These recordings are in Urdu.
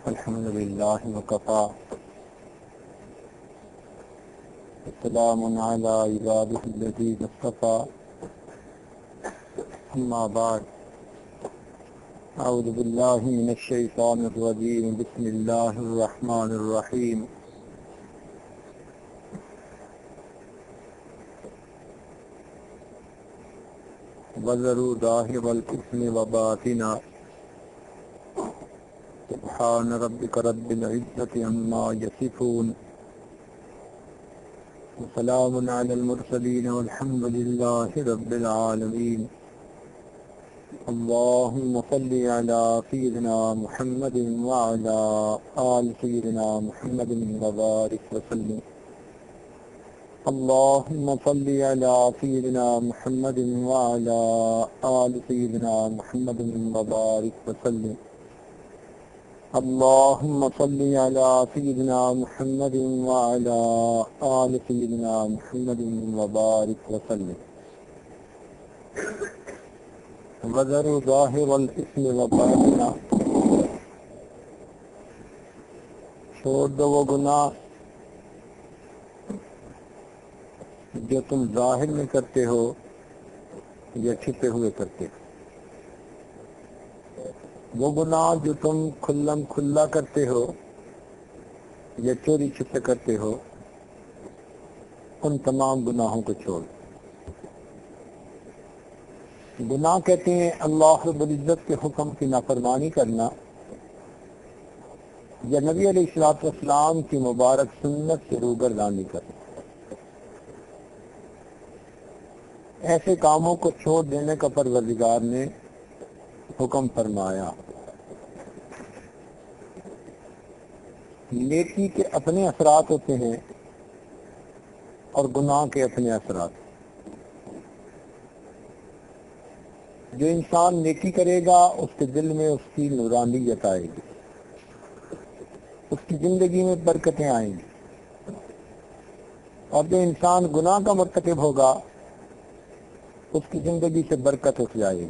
الحمد لله وكفى السلام على عباده الذين اصطفى أما بعد أعوذ بالله من الشيطان الرجيم بسم الله الرحمن الرحيم وذروا ظاهر الإثم وباطنه سبحان ربك رب العزة عما يصفون وسلام على المرسلين والحمد لله رب العالمين اللهم صل على سيدنا محمد وعلى آل سيدنا محمد وبارك وسلم اللهم صل على سيدنا محمد وعلى آل سيدنا محمد وبارك وسلم اللهم صل على سيدنا محمد وعلى آل سيدنا محمد وبارك وسلم وذروا ظاهر الإثم وباطنه چھوڑ دو وہ گناہ جو تم ظاہر میں کرتے ہو یا چھپے ہوئے کرتے ہو، وہ گناہ جو تم کھلم کھلا کرتے ہو یا چوری چھپے کرتے ہو، ان تمام گناہوں کو چھوڑ۔ گناہ کہتے ہیں اللہ رب العزت کے حکم کی نافرمانی کرنا یا نبی علیہ السلام کی مبارک سنت سے روگردانی کرنا۔ ایسے کاموں کو چھوڑ دینے کا پروردگار نے حکم فرمایا۔ نیکی کے اپنے اثرات ہوتے ہیں اور گناہ کے اپنے اثرات۔ جو انسان نیکی کرے گا اس کے دل میں اس کی نورانیت آئے گی، اس کی زندگی میں برکتیں آئیں گی، اور جو انسان گناہ کا مرتکب ہوگا اس کی زندگی سے برکت اٹھ جائے گی،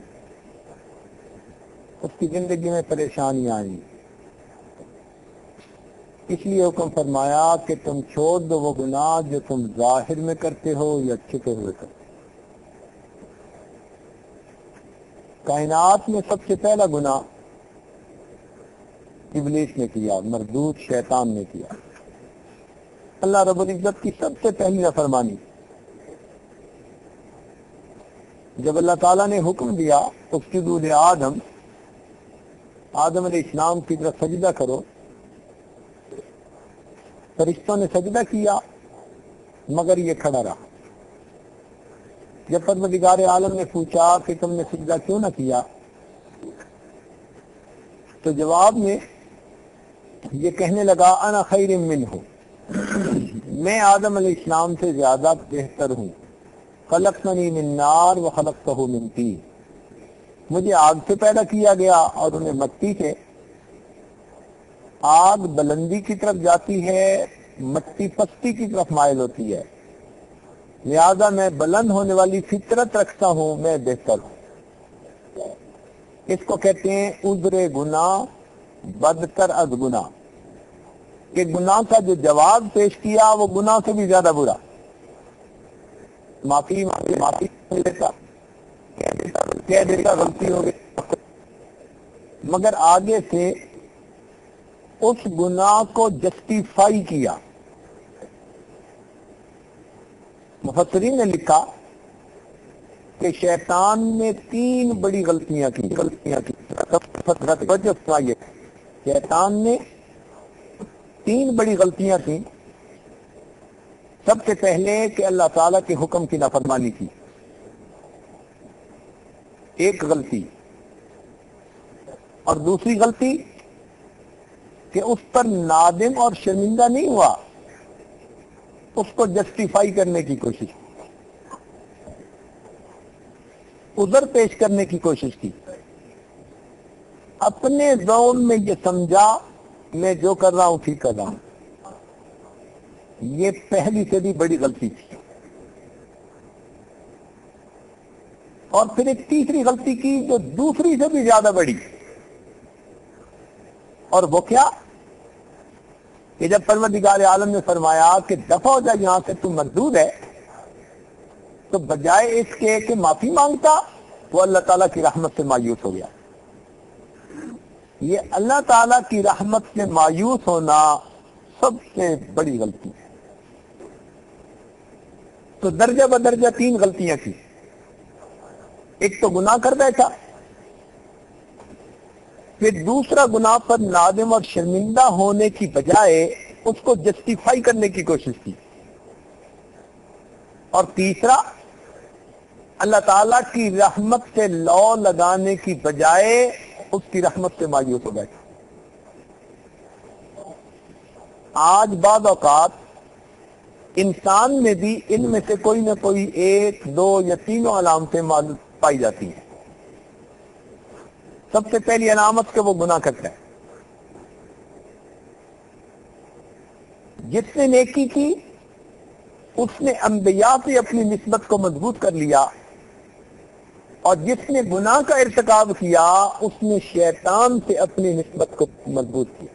اس کی زندگی میں پریشانیاں آئیں گی۔ اس لیے حکم فرمایا کہ تم چھوڑ دو وہ گناہ جو تم ظاہر میں کرتے ہو یا چھپے ہوئے کرتے ہو۔ کائنات میں سب سے پہلا گناہ ابلیس نے کیا، مردود شیطان نے کیا۔ اللہ رب العزت کی سب سے پہلی نافرمانی۔ جب اللہ تعالیٰ نے حکم دیا اسجدوا لآدم، آدم علیہ السلام کی طرف سجدہ کرو، فرشتوں نے سجدہ کیا مگر یہ کھڑا رہا۔ جب پروردگار عالم نے پوچھا کہ تم نے سجدہ کیوں نہ کیا، تو جواب میں یہ کہنے لگا انا خیر منہ، میں آدم علیہ السلام سے زیادہ بہتر ہوں، خلقتنی من نار وخلقتہ من طین، مجھے آگ سے پیدا کیا گیا اور انہیں مٹی سے۔ آگ بلندی کی طرف جاتی ہے، مٹی پستی کی طرف مائل ہوتی ہے، لہذا میں بلند ہونے والی فطرت رکھتا ہوں، میں بہتر ہوں۔ اس کو کہتے ہیں عذر گناہ بدتر از گناہ، کہ گناہ کا جو جواب پیش کیا وہ گناہ سے بھی زیادہ برا۔ معافی دیتا، کہہ دیتا غلطی ہو گئی، مگر آگے سے اس گناہ کو جسٹیفائی کیا۔ مفسرین نے لکھا کہ شیطان نے 3 بڑی غلطیاں کی۔ شیطان نے 3 بڑی غلطیاں کی۔ سب سے پہلے کہ اللہ تعالیٰ کے حکم کی نافرمانی کی، ایک غلطی، اور دوسری غلطی کہ اس پر نادم اور شرمندہ نہیں ہوا، اس کو جسٹیفائی کرنے کی کوشش کی، عذر پیش کرنے کی کوشش کی، اپنے ذوق میں یہ سمجھا میں جو کر رہا ہوں ٹھیک کر رہا ہوں۔ یہ پہلی سے بھی بڑی غلطی تھی۔ اور پھر ایک تیسری غلطی کی جو دوسری سے بھی زیادہ بڑی، اور وہ کیا کہ جب پروردگار عالم نے فرمایا کہ دفع ہو جا یہاں سے، تو مردود ہے، تو بجائے اس کے کہ معافی مانگتا، وہ اللہ تعالیٰ کی رحمت سے مایوس ہو گیا۔ یہ اللہ تعالیٰ کی رحمت سے مایوس ہونا سب سے بڑی غلطی ہے۔ تو درجہ بدرجہ 3 غلطیاں کی۔ ایک تو گناہ کر بیٹھا، پھر دوسرا گناہ پر نادم اور شرمندہ ہونے کی بجائے اس کو جسٹیفائی کرنے کی کوشش کی، اور تیسرا اللہ تعالیٰ کی رحمت سے لو لگانے کی بجائے اس کی رحمت سے مایوس ہو بیٹھا۔ آج بعض اوقات انسان میں بھی ان میں سے کوئی نہ کوئی 1، 2 یا 3 علامتیں پائی جاتی ہیں۔ سب سے پہلی علامت کہ وہ گناہ کرتا ہے۔ جس نے نیکی کی اس نے انبیاء سے اپنی نسبت کو مضبوط کر لیا، اور جس نے گناہ کا ارتکاب کیا اس نے شیطان سے اپنی نسبت کو مضبوط کیا۔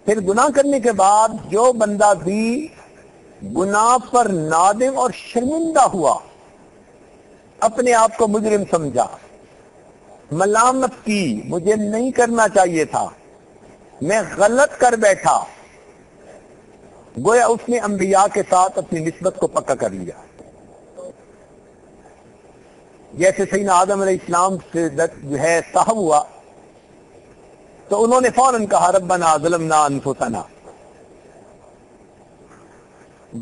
پھر گناہ کرنے کے بعد جو بندہ بھی گناہ پر نادم اور شرمندہ ہوا، اپنے آپ کو مجرم سمجھا، ملامت کی، مجھے نہیں کرنا چاہیے تھا، میں غلط کر بیٹھا، گویا اس نے انبیاء کے ساتھ اپنی نسبت کو پکا کر لیا۔ جیسے سیدنا آدم علیہ السلام سے جو ہے صاحب ہوا تو انہوں نے فوراً کہا ربنا ظلمنا انفسنا،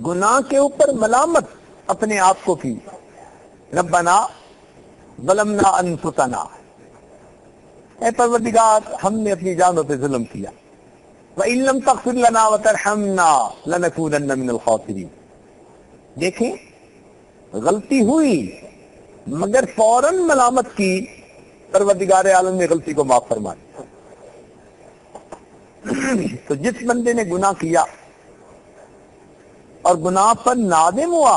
گناہ کے اوپر ملامت اپنے آپ کو کی، ربنا ظلمنا انفسنا، اے پروردگار ہم نے اپنی جانوں پہ ظلم کیا، وَإِن لَمْ تَغْفِرْ لَنَا وَتَرْحَمْنَا لَنَكُونَنَّ مِنَ الْخَاسِرِينَ۔ دیکھیں غلطی ہوئی مگر فوراً ملامت کی، پروردگار عالم نے غلطی کو معاف فرما دیا۔ تو جس بندے نے گناہ کیا اور گناہ پر نادم ہوا،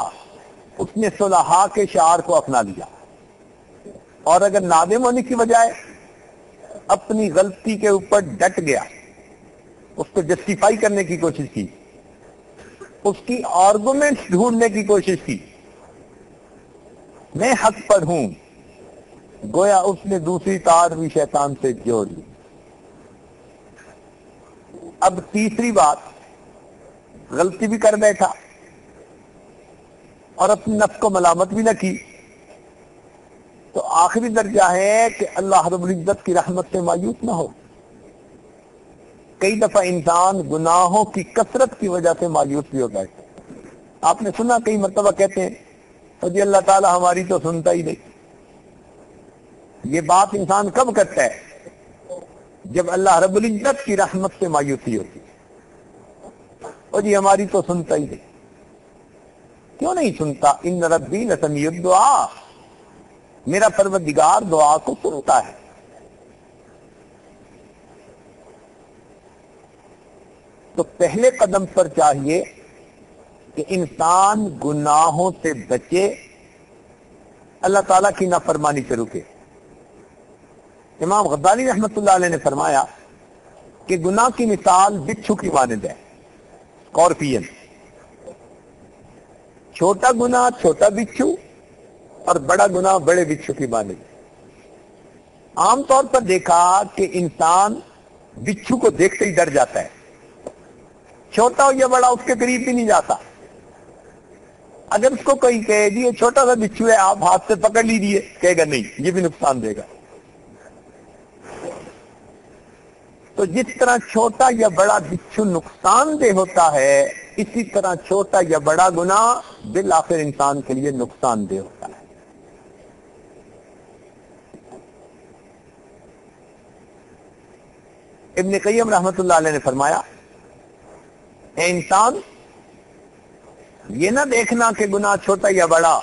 اس نے صلحاء کے شعار کو اپنا لیا، اور اگر نادم ہونے کی بجائے اپنی غلطی کے اوپر ڈٹ گیا، اس کو جسٹیفائی کرنے کی کوشش کی، اس کی آرگومنٹس ڈھونڈنے کی کوشش کی، میں حق پر ہوں، گویا اس نے دوسری تار بھی شیطان سے جوڑ لی۔ اب تیسری بات، غلطی بھی کر بیٹھا اور اپنے نفس کو ملامت بھی نہ کی، تو آخری درجہ ہے کہ اللہ رب العزت کی رحمت سے مایوس نہ ہو۔ کئی دفعہ انسان گناہوں کی کثرت کی وجہ سے مایوس بھی ہو بیٹھتا ہے۔ آپ نے سنا کئی مرتبہ کہتے ہیں تو جی اللہ تعالیٰ ہماری تو سنتا ہی نہیں۔ یہ بات انسان کب کرتا ہے؟ جب اللہ رب العزت کی رحمت سے مایوسی ہوتی ہے، اور جی ہماری تو سنتا ہی نہیں۔ کیوں نہیں سنتا؟ ان ربی لسمیع الدعاء، میرا پروردگار دعا کو سنتا ہے۔ تو پہلے قدم پر چاہیے کہ انسان گناہوں سے بچے، اللہ تعالیٰ کی نافرمانی سے رکے۔ امام غزالی رحمۃ اللہ علیہ نے فرمایا کہ گناہ کی مثال بچھو کی مانند ہے، اسکارپین۔ چھوٹا گناہ چھوٹا بچھو اور بڑا گناہ بڑے بچھو کی مانند۔ عام طور پر دیکھا کہ انسان بچھو کو دیکھتے ہی ڈر جاتا ہے، چھوٹا ہو یا بڑا اس کے قریب بھی نہیں جاتا۔ اگر اس کو کوئی کہے جی یہ چھوٹا سا بچھو ہے آپ ہاتھ سے پکڑ لیجیے، کہے گا نہیں یہ بھی نقصان دے گا۔ تو جس طرح چھوٹا یا بڑا بچھو نقصان دہ ہوتا ہے، اسی طرح چھوٹا یا بڑا گناہ بالآخر انسان کے لیے نقصان دہ ہوتا ہے۔ ابن قیم رحمۃ اللہ علیہ نے فرمایا، اے انسان یہ نہ دیکھنا کہ گناہ چھوٹا یا بڑا،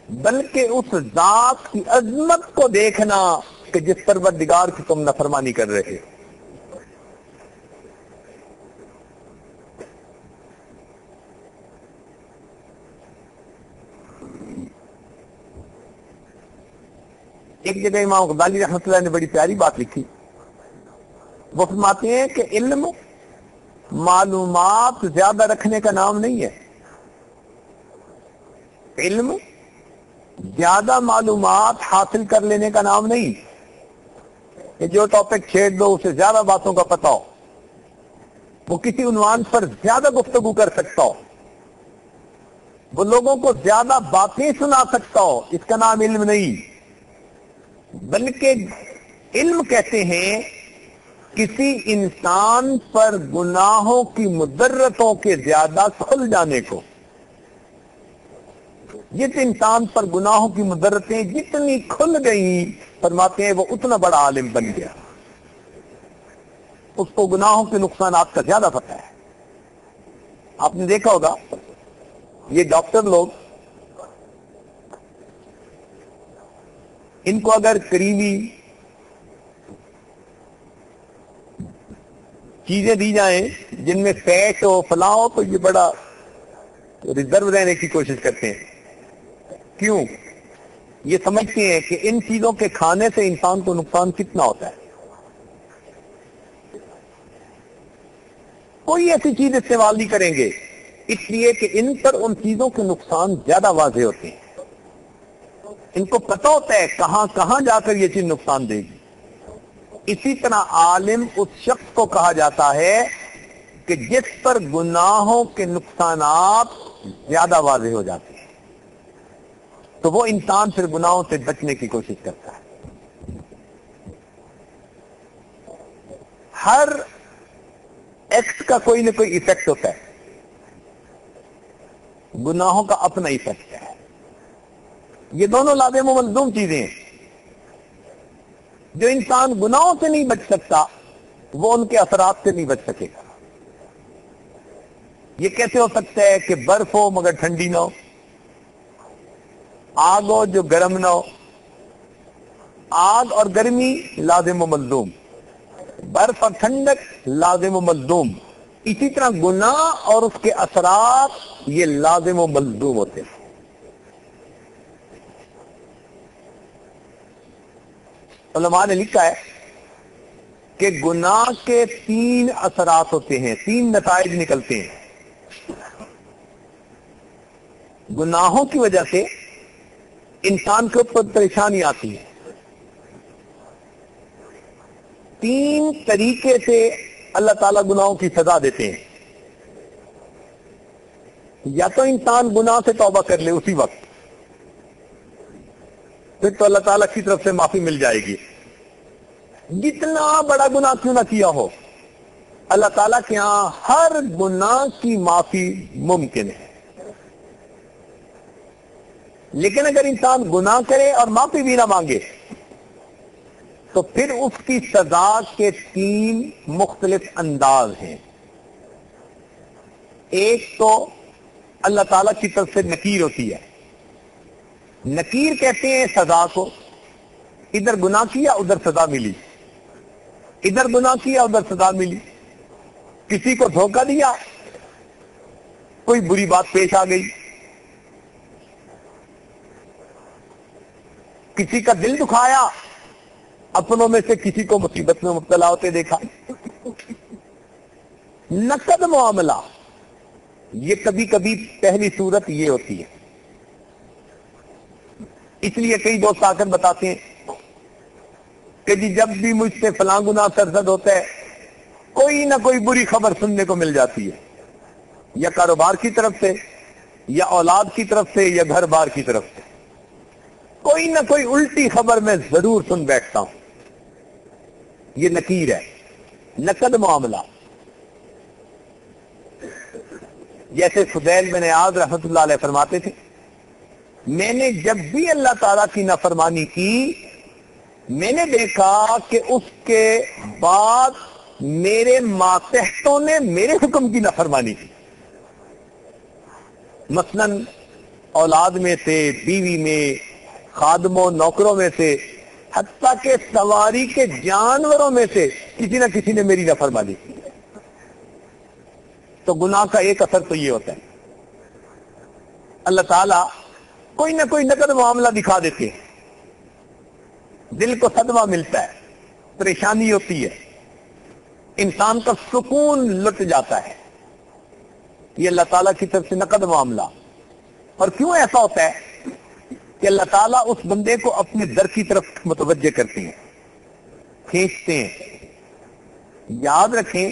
بلکہ اس ذات کی عظمت کو دیکھنا کہ جس پروردگار کی تم نافرمانی کر رہے ہو۔ ایک جگہ امام غزالی رحمۃ اللہ نے بڑی پیاری بات لکھی. وہ فرماتے ہیں کہ علم معلومات زیادہ رکھنے کا نام نہیں ہے. علم زیادہ معلومات حاصل کر لینے کا نام نہیں کہ جو ٹاپک چھیڑ دو اسے زیادہ باتوں کا پتہ ہو, وہ کسی عنوان پر زیادہ گفتگو کر سکتا ہو, وہ لوگوں کو زیادہ باتیں سنا سکتا ہو, اس کا نام علم نہیں. بلکہ علم کہتے ہیں کسی انسان پر گناہوں کی مضرتوں کے زیادہ کھل جانے کو. جس انسان پر گناہوں کی مضرتیں جتنی کھل گئیں, فرماتے ہیں وہ اتنا بڑا عالم بن گیا, اس کو گناہوں کے نقصانات کا زیادہ پتہ ہے. آپ نے دیکھا ہوگا یہ ڈاکٹر لوگ, ان کو اگر کریمی چیزیں دی جائیں جن میں فیٹ ہو فلاں ہو تو یہ بڑا ریزرو رہنے کی کوشش کرتے ہیں. کیوں؟ یہ سمجھتے ہیں کہ ان چیزوں کے کھانے سے انسان کو نقصان کتنا ہوتا ہے. کوئی ایسی چیز استعمال نہیں کریں گے اس لیے کہ ان پر ان چیزوں کے نقصان زیادہ واضح ہوتے ہیں. ان کو پتہ ہوتا ہے کہاں کہاں جا کر یہ چیز نقصان دے گی. اسی طرح عالم اس شخص کو کہا جاتا ہے کہ جس پر گناہوں کے نقصانات زیادہ واضح ہو جاتے ہیں, تو وہ انسان پھر گناہوں سے بچنے کی کوشش کرتا ہے. ہر ایکٹ کا کوئی نہ کوئی ایفیکٹ ہوتا ہے. گناہوں کا اپنا ایفیکٹ ہے. یہ دونوں لازم و ملزوم چیزیں ہیں. جو انسان گناہوں سے نہیں بچ سکتا وہ ان کے اثرات سے نہیں بچ سکے گا. یہ کیسے ہو سکتا ہے کہ برف ہو مگر ٹھنڈی نہ ہو, آگ ہو جو گرم نہ ہو. آگ اور گرمی لازم و ملزوم, برف اور ٹھنڈک لازم و ملزوم. اسی طرح گناہ اور اس کے اثرات یہ لازم و ملزوم ہوتے ہیں. علماء نے لکھا ہے کہ گناہ کے 3 اثرات ہوتے ہیں, 3 نتائج نکلتے ہیں. گناہوں کی وجہ سے انسان کے اوپر پریشانی آتی ہے. 3 طریقے سے اللہ تعالیٰ گناہوں کی سزا دیتے ہیں. یا تو انسان گناہ سے توبہ کر لے اسی وقت, پھر تو اللہ تعالیٰ کی طرف سے معافی مل جائے گی. جتنا بڑا گناہ کیوں نہ کیا ہو, اللہ تعالیٰ کے ہاں ہر گناہ کی معافی ممکن ہے. لیکن اگر انسان گناہ کرے اور معافی بھی نہ مانگے تو پھر اس کی سزا کے 3 مختلف انداز ہیں. ایک تو اللہ تعالیٰ کی طرف سے نکیر ہوتی ہے. نکیر کہتے ہیں سزا کو, ادھر گناہ کیا ادھر سزا ملی, ادھر گناہ کیا ادھر سزا ملی. کسی کو دھوکہ دیا, کوئی بری بات پیش آ گئی, کسی کا دل دکھایا, اپنوں میں سے کسی کو مصیبت میں مبتلا ہوتے دیکھا. نقد معاملہ یہ کبھی کبھی پہلی صورت یہ ہوتی ہے. اس لیے کئی دوست آ کر بتاتے ہیں کہ جی جب بھی مجھ سے فلاں گناہ سرزد ہوتا ہے کوئی نہ کوئی بری خبر سننے کو مل جاتی ہے, یا کاروبار کی طرف سے, یا اولاد کی طرف سے, یا گھر بار کی طرف سے. کوئی نہ کوئی الٹی خبر میں ضرور سن بیٹھتا ہوں. یہ نکیر ہے, نقد معاملہ. جیسے فضیل بن عیاض رحمۃ اللہ علیہ فرماتے تھے, میں نے جب بھی اللہ تعالیٰ کی نافرمانی کی میں نے دیکھا کہ اس کے بعد میرے ماتحتوں نے میرے حکم کی نافرمانی کی. مثلا اولاد میں سے, بیوی میں, خادموں نوکروں میں سے, حتیٰ کہ سواری کے جانوروں میں سے کسی نہ کسی نے میری نافرمانی کی. تو گناہ کا ایک اثر تو یہ ہوتا ہے, اللہ تعالیٰ کوئی نہ کوئی نقد معاملہ دکھا دیتے ہیں. دل کو صدمہ ملتا ہے، پریشانی ہوتی ہے، انسان کا سکون لٹ جاتا ہے. یہ اللہ تعالیٰ کی طرف سے نقد معاملہ. اور کیوں ایسا ہوتا ہے کہ اللہ تعالیٰ اس بندے کو اپنے در کی طرف متوجہ کرتے ہیں، کھینچتے ہیں. یاد رکھیں،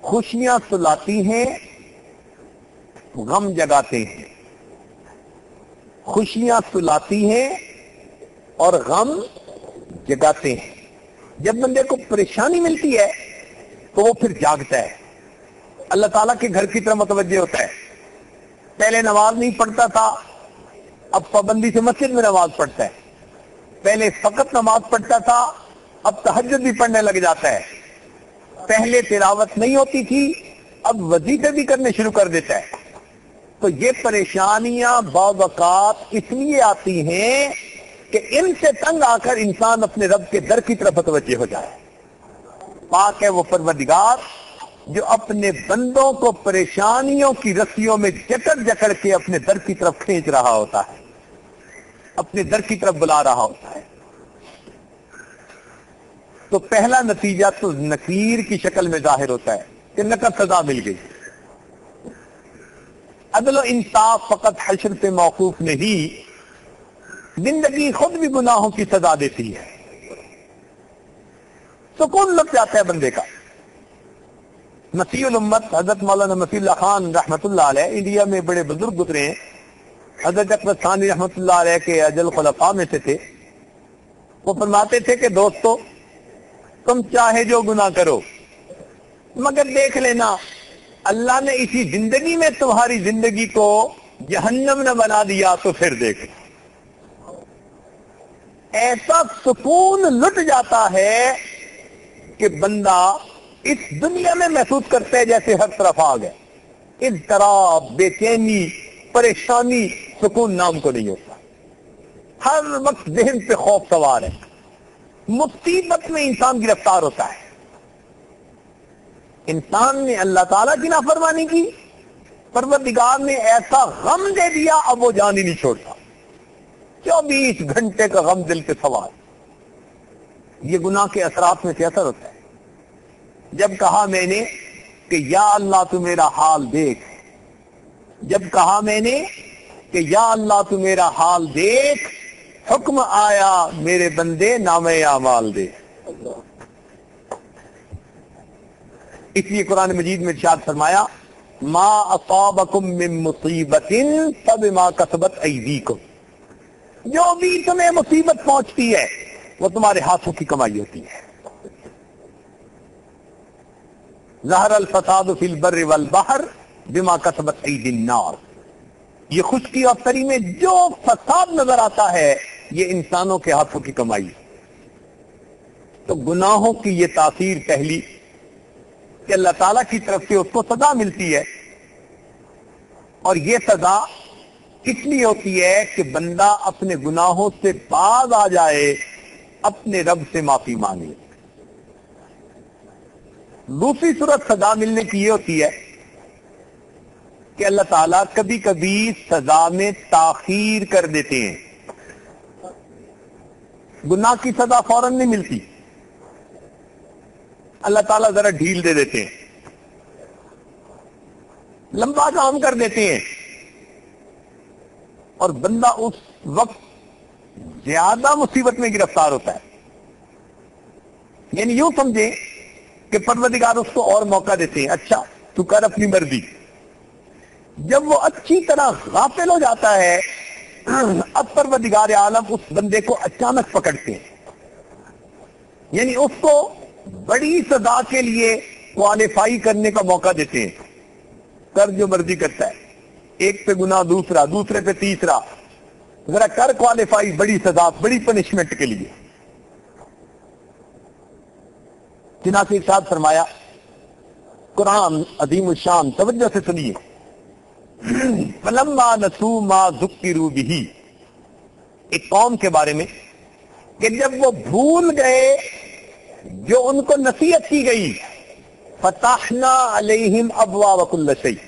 خوشیاں سلاتی ہیں، غم جگاتے ہیں. خوشیاں سلاتی ہیں اور غم جگاتے ہیں. جب بندے کو پریشانی ملتی ہے تو وہ پھر جاگتا ہے، اللہ تعالیٰ کے گھر کی طرف متوجہ ہوتا ہے. پہلے نماز نہیں پڑھتا تھا، اب پابندی سے مسجد میں نماز پڑھتا ہے. پہلے فقط نماز پڑھتا تھا، اب تہجد بھی پڑھنے لگ جاتا ہے. پہلے تلاوت نہیں ہوتی تھی، اب وظیفے بھی کرنے شروع کر دیتا ہے. تو یہ پریشانیاں بعض اوقات اس لیے آتی ہیں کہ ان سے تنگ آ کر انسان اپنے رب کے در کی طرف متوجہ ہو جائے. پاک ہے وہ پروردگار جو اپنے بندوں کو پریشانیوں کی رسیوں میں جکڑ جکڑ کے اپنے در کی طرف کھینچ رہا ہوتا ہے، اپنے در کی طرف بلا رہا ہوتا ہے. تو پہلا نتیجہ تو نکیر کی شکل میں ظاہر ہوتا ہے کہ نقد سزا مل گئی. عدل و انصاف فقط حشر پہ موقوف نہیں، زندگی خود بھی گناہوں کی سزا دیتی ہے. سکون لگ جاتا ہے بندے کا. مسیح الامت حضرت مولانا مسیح اللہ خان رحمت اللہ علیہ انڈیا میں بڑے بزرگ گزرے ہیں. حضرت اکبر ثانی رحمت اللہ علیہ کے اجل خلفاء میں سے تھے. وہ فرماتے تھے کہ دوستو، تم چاہے جو گناہ کرو، مگر دیکھ لینا اللہ نے اسی زندگی میں تمہاری زندگی کو جہنم نہ بنا دیا تو پھر دیکھ. ایسا سکون لٹ جاتا ہے کہ بندہ اس دنیا میں محسوس کرتا ہے جیسے ہر طرف آگ ہے. اضطراب، بے چینی، پریشانی، سکون نام کو نہیں ہوتا. ہر وقت ذہن پہ خوف سوار ہے. مصیبت میں انسان گرفتار ہوتا ہے. انسان نے اللہ تعالیٰ کی نافرمانی کی، پروردگار نے ایسا غم دے دیا اب وہ جان ہی نہیں چھوڑتا. 24 گھنٹے کا غم دل پہ سوار. یہ گناہ کے اثرات میں سے اثر ہوتا ہے. جب کہا میں نے کہ یا اللہ تو میرا حال دیکھ، جب کہا میں نے کہ یا اللہ تو میرا حال دیکھ، حکم آیا میرے بندے نامہ اعمال دے. اس لیے قرآن مجید میں ارشاد فرمایا ما اصابکم من مصیبت فبما کسبت ایدیکم. جو بھی تمہیں مصیبت پہنچتی ہے وہ تمہارے ہاتھوں کی کمائی ہوتی ہے. ظہر الفساد فی البر والبحر بما کسبت ایدی الناس. یہ خشکی اور تری میں جو فساد نظر آتا ہے یہ انسانوں کے ہاتھوں کی کمائی. تو گناہوں کی یہ تاثیر پہلی کہ اللہ تعالیٰ کی طرف سے اس کو سزا ملتی ہے، اور یہ سزا اس لیے ہوتی ہے کہ بندہ اپنے گناہوں سے باز آ جائے، اپنے رب سے معافی مانگے. دوسری صورت سزا ملنے کی یہ ہوتی ہے کہ اللہ تعالیٰ کبھی کبھی سزا میں تاخیر کر دیتے ہیں. گناہ کی سزا فوراً نہیں ملتی، اللہ تعالیٰ ذرا ڈھیل دے دیتے ہیں، لمبا کام کر دیتے ہیں، اور بندہ اس وقت زیادہ مصیبت میں گرفتار ہوتا ہے. یعنی یوں سمجھیں کہ پروردگار اس کو اور موقع دیتے ہیں، اچھا تو کر اپنی مرضی. جب وہ اچھی طرح غافل ہو جاتا ہے اب پروردگار عالم اس بندے کو اچانک پکڑتے ہیں. یعنی اس کو بڑی سزا کے لیے کوالیفائی کرنے کا موقع دیتے ہیں. کر جو مرضی کرتا ہے، ایک پہ گناہ دوسرا، دوسرے پہ تیسرا، ذرا کر کوالیفائی بڑی سزا، بڑی پنشمنٹ کے لیے. چنانچہ ارشاد فرمایا قرآن عظیم الشان، توجہ سے سنیے. فَلَمَّا نَسُوا مَا ذُكِّرُوا بِهِ، ایک قوم کے بارے میں کہ جب وہ بھول گئے جو ان کو نصیحت کی گئی، فَتَحْنَا عَلَيْهِمْ أَبْوَابَ كُلِّ شَيْءٍ،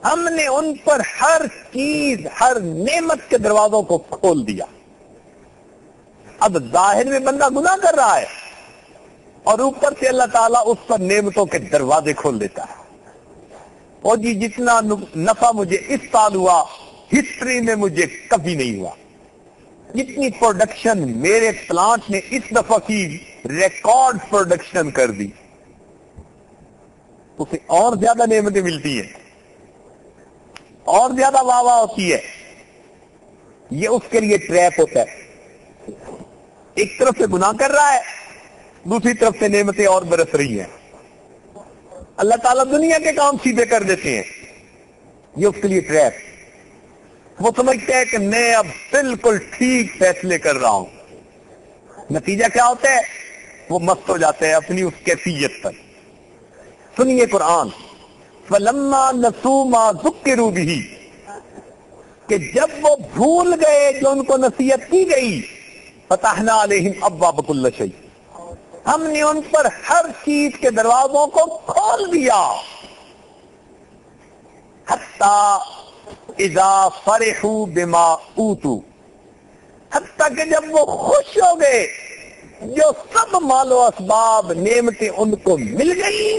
ہم نے ان پر ہر چیز، ہر نعمت کے دروازوں کو کھول دیا. اب ظاہر میں بندہ گناہ کر رہا ہے اور اوپر سے اللہ تعالیٰ اس پر نعمتوں کے دروازے کھول دیتا ہے. اور جی جتنا نفع مجھے اس سال ہوا ہسٹری میں مجھے کبھی نہیں ہوا. جتنی پروڈکشن میرے پلانٹ نے اس دفعہ کی ریکارڈ پروڈکشن کر دی. اسے اور زیادہ نعمتیں ملتی ہیں, اور زیادہ واہ واہ ہوتی ہے. یہ اس کے لیے ٹریپ ہوتا ہے. ایک طرف سے گناہ کر رہا ہے, دوسری طرف سے نعمتیں اور برس رہی ہیں. اللہ تعالیٰ دنیا کے کام سیدھے کر دیتے ہیں. یہ اس کے لیے ٹریپ. وہ سمجھتے ہیں کہ میں اب بالکل ٹھیک فیصلے کر رہا ہوں. نتیجہ کیا ہوتا ہے؟ وہ مست ہو جاتے ہیں اپنی اس کیفیت پر. سنیے قرآن, فَلَمَّا نَسُوا مَا ذُكِّرُوا بِهِ, کہ جب وہ بھول گئے جو ان کو نصیحت کی گئی, فَتَحْنَا عَلَيْهِمْ أَبْوَابَ كُلِّ شَيْءٍ, ہم نے ان پر ہر چیز کے دروازوں کو کھول دیا. حَتَّى إِذَا فَرِحُوا بِمَا أُوتُوا, حتیٰ کہ جب وہ خوش ہو گئے جو سب مال و اسباب نعمتیں ان کو مل گئی,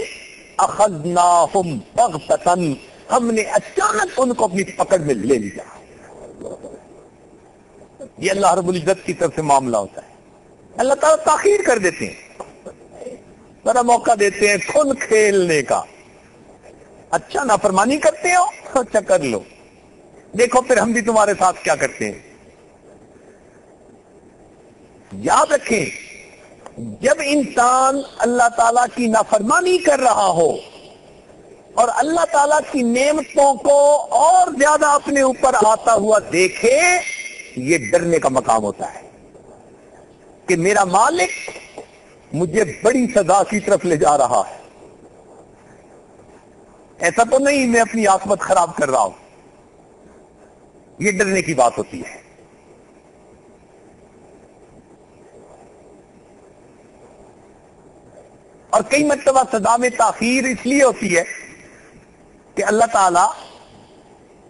اخذناہم بغتۃ, ہم نے اچانک ان کو اپنی پکڑ میں لے لیا. یہ اللہ رب العزت کی طرف سے معاملہ ہوتا ہے. اللہ تعالیٰ تاخیر کر دیتے ہیں, ذرا موقع دیتے ہیں کھل کھیلنے کا. اچھا نافرمانی کرتے ہو, اچھا کر لو, دیکھو پھر ہم بھی تمہارے ساتھ کیا کرتے ہیں. یاد رکھیں, جب انسان اللہ تعالیٰ کی نافرمانی کر رہا ہو اور اللہ تعالیٰ کی نعمتوں کو اور زیادہ اپنے اوپر آتا ہوا دیکھے, یہ ڈرنے کا مقام ہوتا ہے کہ میرا مالک مجھے بڑی سزا کی طرف لے جا رہا ہے. ایسا تو نہیں میں اپنی عاقبت خراب کر رہا ہوں. یہ ڈرنے کی بات ہوتی ہے. اور کئی مرتبہ سزا میں تاخیر اس لیے ہوتی ہے کہ اللہ تعالی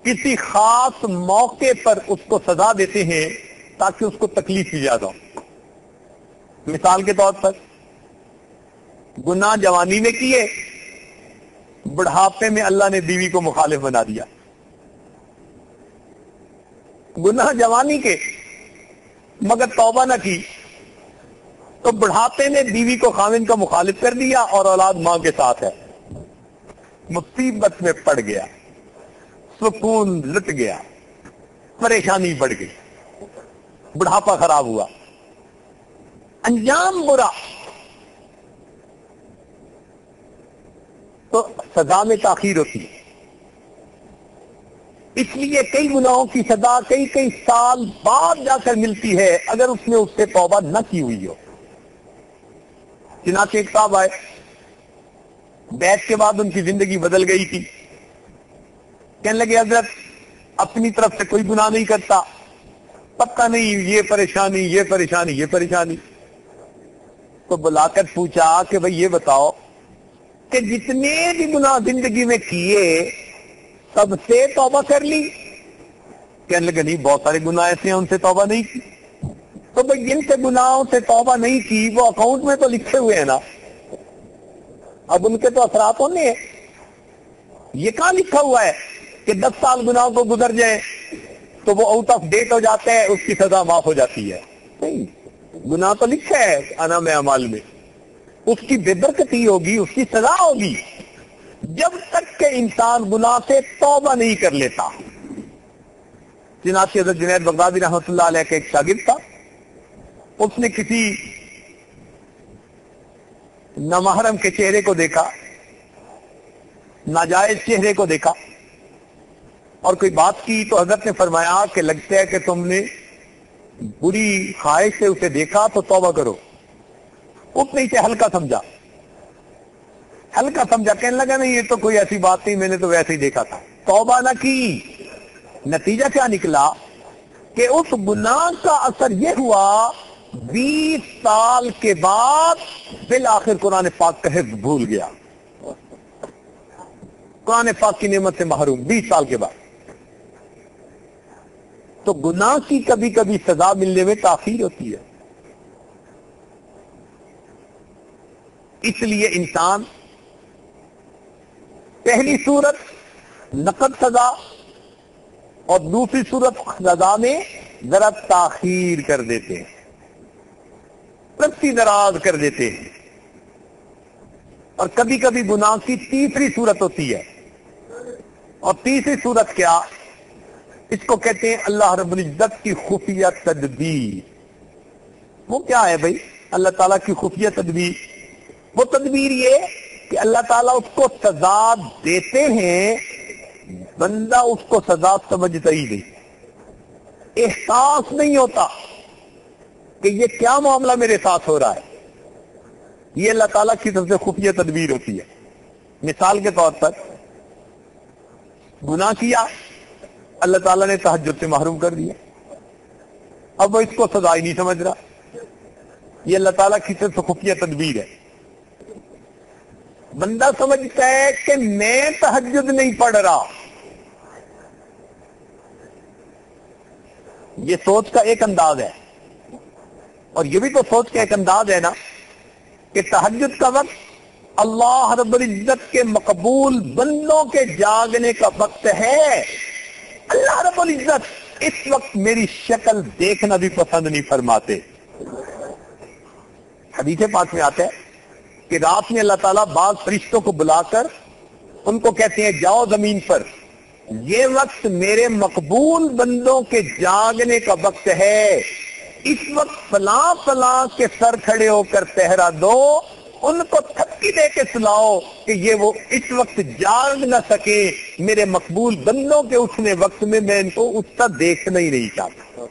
کسی خاص موقع پر اس کو سزا دیتے ہیں تاکہ اس کو تکلیف ایجاد ہو. مثال کے طور پر گناہ جوانی میں کیے, بڑھاپے میں اللہ نے بیوی کو مخالف بنا دیا. گناہ جوانی کے مگر توبہ نہ کی تو بڑھاپے میں بیوی کو خاوند کا مخالف کر دیا اور اولاد ماں کے ساتھ ہے. مصیبت میں پڑ گیا, سکون لٹ گیا, پریشانی بڑھ گئی, بڑھاپا خراب ہوا, انجام برا. تو سزا میں تاخیر ہوتی ہے. اس لیے کئی گناہوں کی سزا کئی سال بعد جا کر ملتی ہے اگر اس نے اس سے توبہ نہ کی ہوئی ہو. چنانچہ ایک صاحب آئے, بیعت کے بعد ان کی زندگی بدل گئی تھی. کہنے لگے حضرت اپنی طرف سے کوئی گناہ نہیں کرتا, پتہ نہیں یہ پریشانی یہ پریشانی یہ پریشانی. تو بلا کر پوچھا کہ بھئی یہ بتاؤ کہ جتنے بھی گناہ زندگی میں کیے سب سے توبہ کر لی؟ کہنے لگے نہیں, بہت سارے گناہ ایسے ہیں ان سے توبہ نہیں کی. تو بھئی جن سے گناہوں سے توبہ نہیں کی وہ اکاؤنٹ میں تو لکھے ہوئے ہیں نا, اب ان کے تو اثرات ہونے ہیں. یہ کہاں لکھا ہوا ہے کہ 10 سال گناہوں کو گزر جائیں تو وہ آؤٹ آف ڈیٹ ہو جاتا ہے, اس کی سزا معاف ہو جاتی ہے؟ نہیں, گناہ تو لکھا ہے انعام اعمال میں, اس کی بے برکتی ہوگی, اس کی سزا ہوگی جب تک کہ انسان گناہ سے توبہ نہیں کر لیتا. چنانچہ حضرت جنید بغدادی رحمۃ اللہ علیہ کے ایک شاگرد تھا, اس نے کسی نامحرم کے چہرے کو دیکھا, ناجائز چہرے کو دیکھا اور کوئی بات کی تو حضرت نے فرمایا کہ لگتا ہے کہ تم نے بری خواہش سے اسے دیکھا تو توبہ کرو. اس نے اسے ہلکا سمجھا, کہنے لگا نہیں یہ تو کوئی ایسی بات نہیں, میں نے تو ویسے ہی دیکھا تھا. توبہ نہ کی. نتیجہ کیا نکلا کہ اس گناہ کا اثر یہ ہوا 20 سال کے بعد بالآخر قرآن پاک کا حفظ بھول گیا, قرآن پاک کی نعمت سے محروم 20 سال کے بعد. تو گناہ کی کبھی کبھی سزا ملنے میں تاخیر ہوتی ہے. اس لیے انسان پہلی صورت نقد سزا اور دوسری صورت سزا میں ذرا تاخیر کر دیتے ہیں، رسی دراز کر دیتے ہیں، اور کبھی کبھی گناہ کی تیسری صورت ہوتی ہے، اور تیسری صورت کیا؟ اس کو کہتے ہیں اللہ رب العزت کی خفیہ تدبیر۔ وہ کیا ہے بھائی اللہ تعالیٰ کی خفیہ تدبیر؟ وہ تدبیر یہ کہ اللہ تعالیٰ اس کو سزا دیتے ہیں، بندہ اس کو سزا سمجھتا ہی نہیں، احساس نہیں ہوتا کہ یہ کیا معاملہ میرے ساتھ ہو رہا ہے۔ یہ اللہ تعالیٰ کی طرف سے خفیہ تدبیر ہوتی ہے۔ مثال کے طور پر گناہ کیا، اللہ تعالیٰ نے تہجد سے محروم کر دیا، اب وہ اس کو سزا ہی نہیں سمجھ رہا، یہ اللہ تعالیٰ کی طرف سے خفیہ تدبیر ہے۔ بندہ سمجھتا ہے کہ میں تہجد نہیں پڑھ رہا، یہ سوچ کا ایک انداز ہے، اور یہ بھی تو سوچ کا ایک انداز ہے نا کہ تہجد کا وقت اللہ رب العزت کے مقبول بندوں کے جاگنے کا وقت ہے۔ اللہ رب العزت اس وقت میری شکل دیکھنا بھی پسند نہیں فرماتے۔ حدیث پاک میں آتا ہے کہ رات میں اللہ تعالیٰ بعض فرشتوں کو بلا کر ان کو کہتے ہیں جاؤ زمین پر، یہ وقت میرے مقبول بندوں کے جاگنے کا وقت ہے، اس وقت فلاں فلاں کے سر کھڑے ہو کر پہرا دو، ان کو تھپکی دے کے سلاؤ کہ یہ وہ اس وقت جاگ نہ سکے، میرے مقبول بندوں کے اٹھنے وقت میں میں ان کو اٹھتا دیکھنا ہی نہیں چاہتا،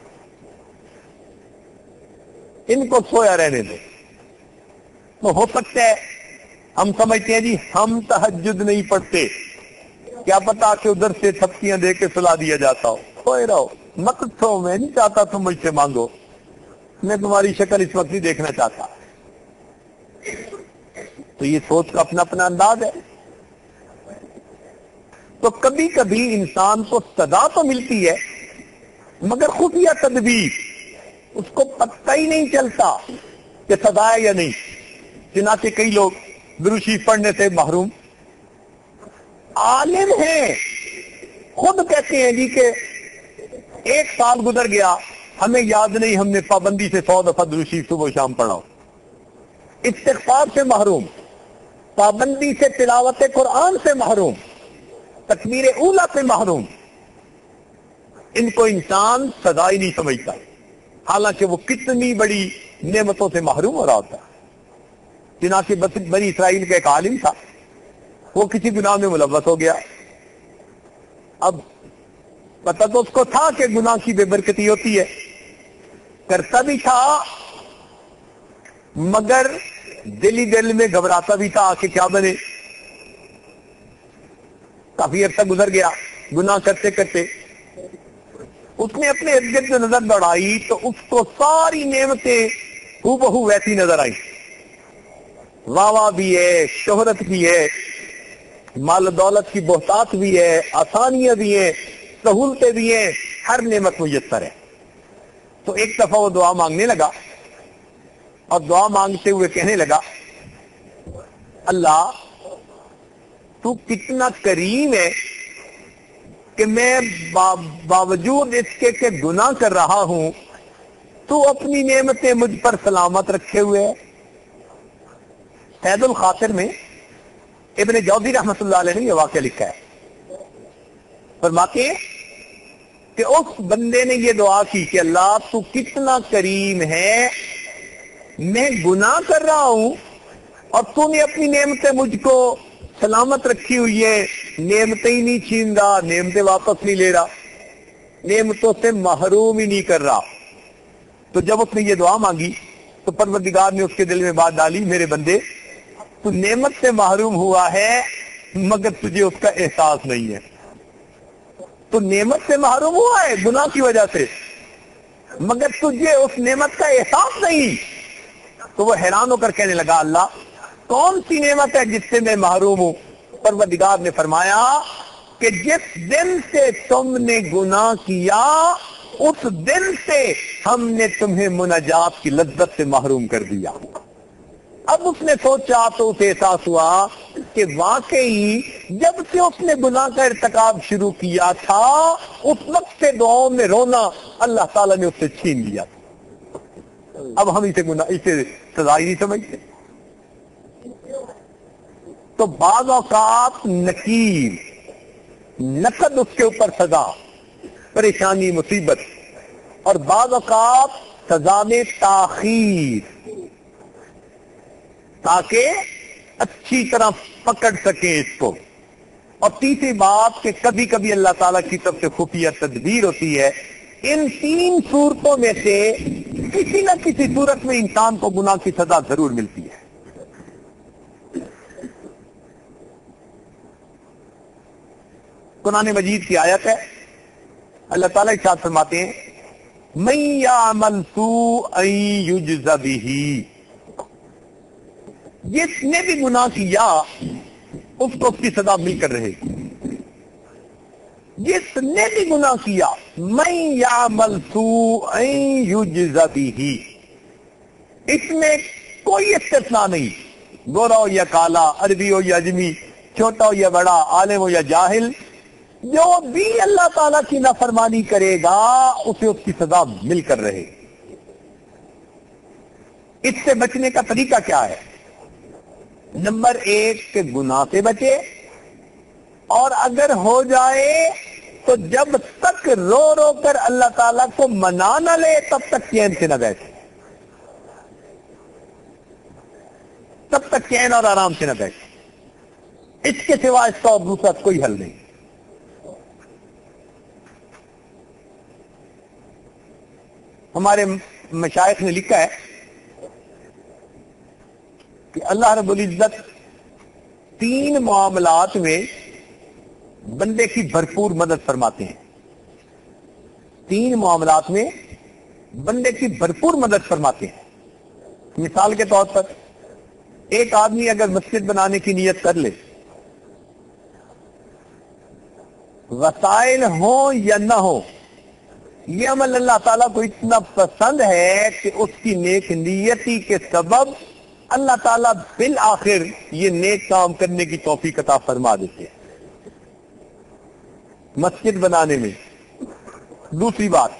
ان کو سویا رہنے دو۔ تو ہو سکتا ہے ہم سمجھتے ہیں جی ہم تہجد نہیں پڑھتے، کیا پتا کہ ادھر سے تھپکیاں دے کے سلا دیا جاتا ہو، سوئے رہو مت سو، میں نہیں چاہتا تم مجھ سے مانگو، میں تمہاری شکل اس وقت نہیں دیکھنا چاہتا۔ تو یہ سوچ کا اپنا اپنا انداز ہے۔ تو کبھی کبھی انسان کو سزا تو ملتی ہے مگر خفیہ تدبیر، اس کو پتہ ہی نہیں چلتا کہ سزا ہے یا نہیں۔ چنانچہ کئی لوگ درود شریف پڑھنے سے محروم، عالم ہیں، خود کہتے ہیں جی کہ ایک سال گزر گیا ہمیں یاد نہیں ہم نے پابندی سے 100 دفعہ درود شریف صبح و شام پڑھا، استغفار سے محروم، پابندی سے تلاوت قرآن سے محروم، تکبیر اولیٰ سے محروم، ان کو انسان سزا ہی نہیں سمجھتا، حالانکہ وہ کتنی بڑی نعمتوں سے محروم ہو رہا ہوتا ہے۔ چنانچہ بنی اسرائیل کا ایک عالم تھا، وہ کسی گناہ میں ملوث ہو گیا، اب پتہ تو اس کو تھا کہ گناہ کی بے برکتی ہوتی ہے، کرتا بھی تھا مگر دل ہی دل میں گھبراتا بھی تھا کہ کیا بنے۔ کافی عرصہ گزر گیا گناہ کرتے کرتے، اس نے اپنے ارد گرد میں نظر دوڑائی تو اس کو ساری نعمتیں ہو بہو ویسی نظر آئی، واہ واہ بھی ہے، شہرت بھی ہے، مال و دولت کی بہتات بھی ہے، آسانیاں بھی ہیں، سہولتیں بھی ہیں، ہر نعمت میسر ہے۔ تو ایک دفعہ وہ دعا مانگنے لگا اور دعا مانگتے ہوئے کہنے لگا اللہ تو کتنا کریم ہے کہ میں باوجود اس کے کہ گناہ کر رہا ہوں تو اپنی نعمتیں مجھ پر سلامت رکھے ہوئے ہے۔ سید الخاطر میں ابن جوزی رحمۃ اللہ علیہ نے یہ واقعہ لکھا ہے، فرماتے ہیں کہ اس بندے نے یہ دعا کی کہ اللہ تو کتنا کریم ہے، میں گناہ کر رہا ہوں اور تو نے اپنی نعمتیں مجھ کو سلامت رکھی ہوئی ہے، نعمتیں ہی نہیں چھین رہا، نعمتیں واپس نہیں لے رہا، نعمتوں سے محروم ہی نہیں کر رہا۔ تو جب اس نے یہ دعا مانگی تو پروردگار نے اس کے دل میں بات ڈالی، میرے بندے تو نعمت سے محروم ہوا ہے مگر تجھے اس کا احساس نہیں ہے، تو نعمت سے محروم ہوا ہے گناہ کی وجہ سے مگر تجھے اس نعمت کا احساس نہیں۔ تو وہ حیران ہو کر کہنے لگا اللہ کون سی نعمت ہے جس سے میں محروم ہوں؟ پروردگار نے فرمایا کہ جس دن سے تم نے گناہ کیا اس دن سے ہم نے تمہیں مناجات کی لذت سے محروم کر دیا۔ اب اس نے سوچا تو اسے احساس ہوا کہ واقعی جب سے اس نے گناہ کا ارتکاب شروع کیا تھا اس وقت سے دعاؤں میں رونا اللہ تعالیٰ نے اس سے چھین لیا تھا. اب ہم اسے سزا ہی نہیں سمجھتے. تو بعض اوقات نکیر نقد اس کے اوپر سزا پریشانی مصیبت، اور بعض اوقات سزا میں تاخیر تاکہ اچھی طرح پکڑ سکیں اس کو. اور تیسری بات کہ کبھی کبھی اللہ تعالیٰ کی طرف سے خفیہ تدبیر ہوتی ہے. ان تین صورتوں میں سے کسی نہ کسی صورت میں انسان کو گناہ کی سزا ضرور ملتی ہے. قرآن مجید کی آیت ہے، اللہ تعالیٰ ارشاد فرماتے ہیں من یعمل سوءا یجز بہ، جس نے بھی گناہ کیا اس کو اس کی سزا مل کر رہے گی. جس نے بھی گناہ کیا من یعمل سوءا یجز بہ، اس میں کوئی استثناء نہیں، گورا ہو یا کالا، عربی ہو یا اجمی، چھوٹا ہو یا بڑا، عالم ہو یا جاہل، جو بھی اللہ تعالیٰ کی نافرمانی کرے گا اسے اس کی سزا مل کر رہے. اس سے بچنے کا طریقہ کیا ہے؟ نمبر 1 کہ گناہ سے بچے، اور اگر ہو جائے تو جب تک رو رو کر اللہ تعالیٰ کو منا نہ لے تب تک چین سے نہ بیٹھے، تب تک چین اور آرام سے نہ بیٹھے. اس کے سوا اس کا اور دوسرا کوئی حل نہیں. ہمارے مشائخ نے لکھا ہے کہ اللہ رب العزت 3 معاملات میں بندے کی بھرپور مدد فرماتے ہیں. 3 معاملات میں بندے کی بھرپور مدد فرماتے ہیں. مثال کے طور پر ایک آدمی اگر مسجد بنانے کی نیت کر لے، وسائل ہوں یا نہ ہو، یہ عمل اللہ تعالیٰ کو اتنا پسند ہے کہ اس کی نیک نیتی کے سبب اللہ تعالیٰ بالآخر یہ نیک کام کرنے کی توفیق عطا فرما دیتے ہیں مسجد بنانے میں. دوسری بات،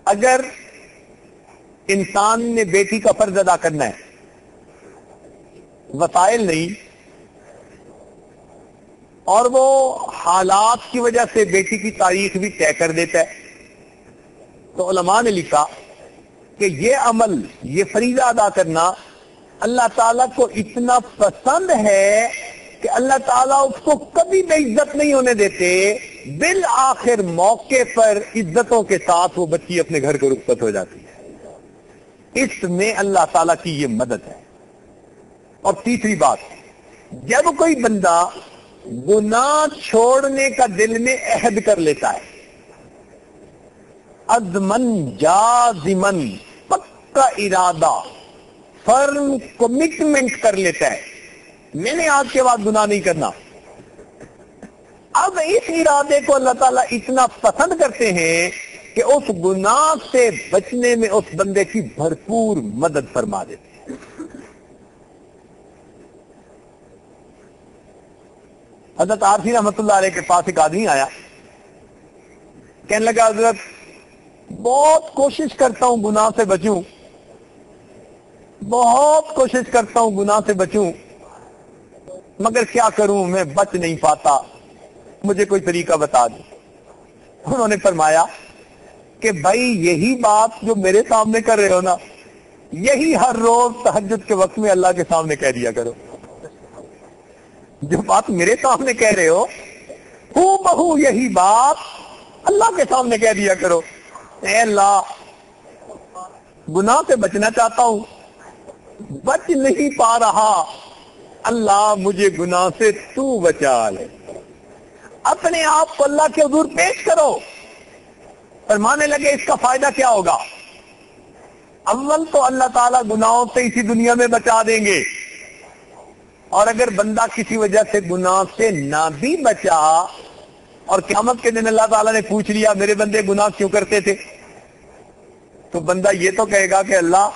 اگر انسان نے بیٹی کا فرض ادا کرنا ہے، وسائل نہیں، اور وہ حالات کی وجہ سے بیٹی کی تاریخ بھی طے کر دیتا ہے، تو علماء نے لکھا کہ یہ عمل، یہ فریضہ ادا کرنا اللہ تعالیٰ کو اتنا پسند ہے کہ اللہ تعالیٰ اس کو کبھی بے عزت نہیں ہونے دیتے. بالآخر موقع پر عزتوں کے ساتھ وہ بچی اپنے گھر کو رخصت ہو جاتی ہے. اس میں اللہ تعالیٰ کی یہ مدد ہے. اور تیسری بات، جب کوئی بندہ گناہ چھوڑنے کا دل میں عہد کر لیتا ہے، عزمن جازمن، پکا ارادہ، فرم کمٹمنٹ کر لیتا ہے، میں نے آج کے بعد گناہ نہیں کرنا، اب اس ارادے کو اللہ تعالیٰ اتنا پسند کرتے ہیں کہ اس گناہ سے بچنے میں اس بندے کی بھرپور مدد فرما دیتے ہیں. حضرت عارفی رحمۃ اللہ علیہ کے پاس ایک آدمی آیا، کہنے لگا حضرت بہت کوشش کرتا ہوں گناہ سے بچوں، بہت کوشش کرتا ہوں گناہ سے بچوں، مگر کیا کروں میں بچ نہیں پاتا، مجھے کوئی طریقہ بتا دو. انہوں نے فرمایا کہ بھائی یہی بات جو میرے سامنے کر رہے ہو نا، یہی ہر روز تہجد کے وقت میں اللہ کے سامنے کہہ دیا کرو. جو بات میرے سامنے کہہ رہے ہو بہو یہی بات اللہ کے سامنے کہہ دیا کرو. اے اللہ، گناہ سے بچنا چاہتا ہوں، بچ نہیں پا رہا، اللہ مجھے گناہ سے تو بچا لے. اپنے آپ کو اللہ کے حضور پیش کرو. فرمانے لگے اس کا فائدہ کیا ہوگا؟ اول تو اللہ تعالیٰ گناہوں سے اسی دنیا میں بچا دیں گے، اور اگر بندہ کسی وجہ سے گناہ سے نہ بھی بچا اور قیامت کے دن اللہ تعالیٰ نے پوچھ لیا میرے بندے گناہ کیوں کرتے تھے، تو بندہ یہ تو کہے گا کہ اللہ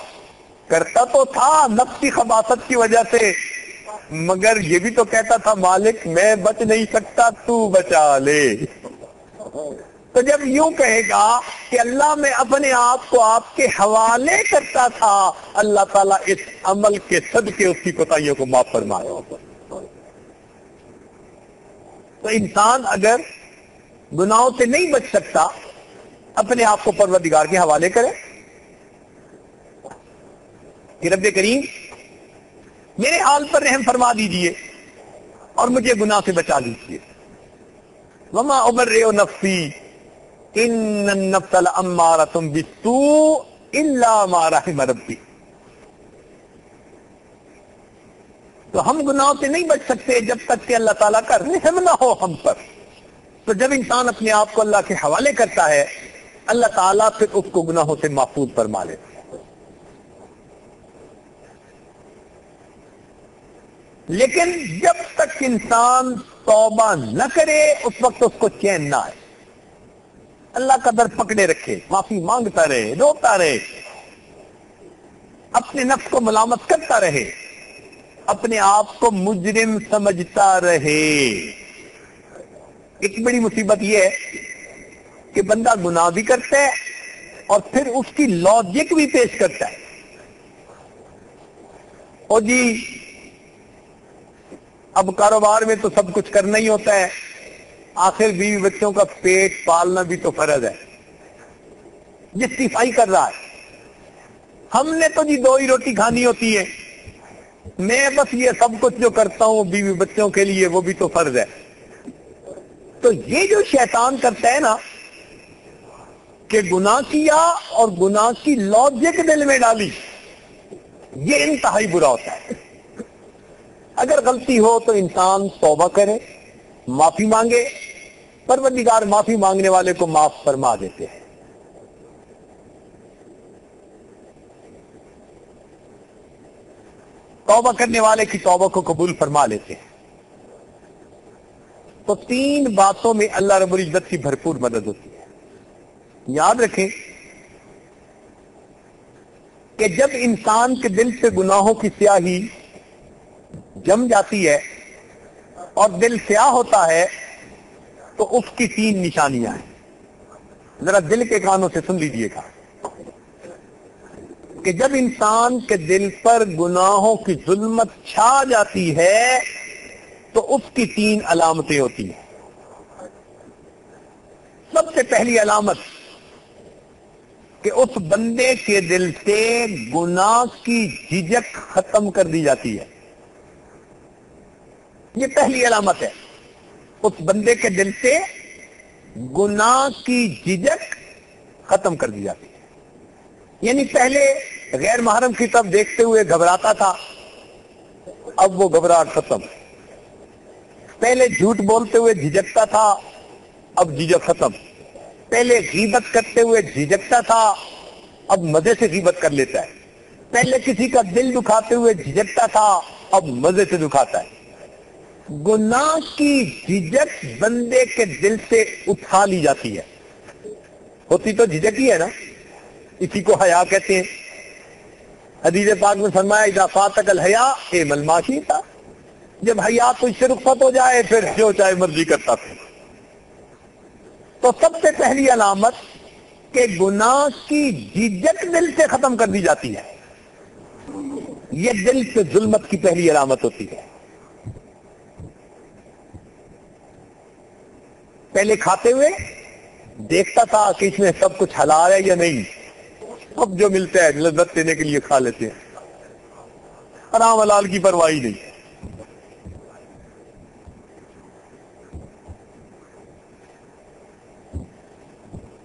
کرتا تو تھا نفس کی خباثت کی وجہ سے، مگر یہ بھی تو کہتا تھا مالک میں بچ نہیں سکتا تو بچا لے۔ تو جب یوں کہے گا کہ اللہ میں اپنے آپ کو آپ کے حوالے کرتا تھا، اللہ تعالیٰ اس عمل کے صدقے اس کی کوتاہیوں کو معاف فرمائے۔ تو انسان اگر گناہوں سے نہیں بچ سکتا، اپنے آپ کو پروردگار کے حوالے کرے کہ رب کریم میرے حال پر رحم فرما دیجئے اور مجھے گناہ سے بچا دیجئے۔ وما ابرئ نفسی ان النفس لامارۃ بالسوء الا ما رحم ربی۔ تو ہم گناہوں سے نہیں بچ سکتے جب تک کہ اللہ تعالیٰ کا رحم نہ ہو ہم پر۔ تو جب انسان اپنے آپ کو اللہ کے حوالے کرتا ہے، اللہ تعالیٰ پھر اس کو گناہوں سے محفوظ فرما لیتا ہے۔ لیکن جب تک انسان توبہ نہ کرے اس وقت اس کو چین نہ آئے، اللہ کا در پکڑے رکھے، معافی مانگتا رہے، روتا رہے، اپنے نفس کو ملامت کرتا رہے، اپنے آپ کو مجرم سمجھتا رہے۔ ایک بڑی مصیبت یہ ہے کہ بندہ گناہ بھی کرتا ہے اور پھر اس کی لاجک بھی پیش کرتا ہے۔ اور جی اب کاروبار میں تو سب کچھ کرنا ہی ہوتا ہے، آخر بیوی بچوں کا پیٹ پالنا بھی تو فرض ہے۔ جسٹیفائی کر رہا ہے، ہم نے تو جی 2 ہی روٹی کھانی ہوتی ہے، میں بس یہ سب کچھ جو کرتا ہوں بیوی بچوں کے لیے وہ بھی تو فرض ہے۔ تو یہ جو شیطان کرتا ہے نا کہ گناہ کیا اور گناہ کی لاجک دل میں ڈالی، یہ انتہائی برا ہوتا ہے۔ اگر غلطی ہو تو انسان توبہ کرے، معافی مانگے، پروردگار معافی مانگنے والے کو معاف فرما دیتے ہیں۔ توبہ کرنے والے کی توبہ کو قبول فرما لیتے ہیں۔ تو 3 باتوں میں اللہ رب العزت کی بھرپور مدد ہوتی ہے۔ یاد رکھیں کہ جب انسان کے دل سے گناہوں کی سیاہی جم جاتی ہے اور دل سیاہ ہوتا ہے تو اس کی 3 نشانیاں ہیں۔ ذرا دل کے کانوں سے سن لیجئے گا کہ جب انسان کے دل پر گناہوں کی ظلمت چھا جاتی ہے تو اس کی 3 علامتیں ہوتی ہیں۔ سب سے پہلی علامت کہ اس بندے کے دل سے گناہ کی جھجک ختم کر دی جاتی ہے۔ یہ پہلی علامت ہے، اس بندے کے دل سے گناہ کی جھجک ختم کر دی جاتی ہے۔ یعنی پہلے غیر محرم کی طرف دیکھتے ہوئے گھبراتا تھا، اب وہ گھبراہٹ ختم۔ پہلے جھوٹ بولتے ہوئے جھجکتا تھا، اب جھجک ختم۔ پہلے غیبت کرتے ہوئے جھجکتا تھا، اب مزے سے غیبت کر لیتا ہے۔ پہلے کسی کا دل دکھاتے ہوئے جھجکتا تھا، اب مزے سے دکھاتا ہے۔ گناہ کی جھجک بندے کے دل سے اٹھا لی جاتی ہے۔ ہوتی تو جھجک ہی ہے نا، اسی کو حیا کہتے ہیں۔ حدیث پاک میں فرمایا اذا فاتک الحیا اعمل ما شئت، جب حیا تو اس سے رخصت ہو جائے پھر جو چاہے مرضی کرتا تھا۔ تو سب سے پہلی علامت کہ گناہ کی جھجک دل سے ختم کر دی جاتی ہے، یہ دل سے ظلمت کی پہلی علامت ہوتی ہے۔ پہلے کھاتے ہوئے دیکھتا تھا کہ اس میں سب کچھ حلال ہے یا نہیں، اب جو ملتا ہے لذت دینے کے لیے کھا لیتے ہیں، حرام حلال کی پرواہی نہیں۔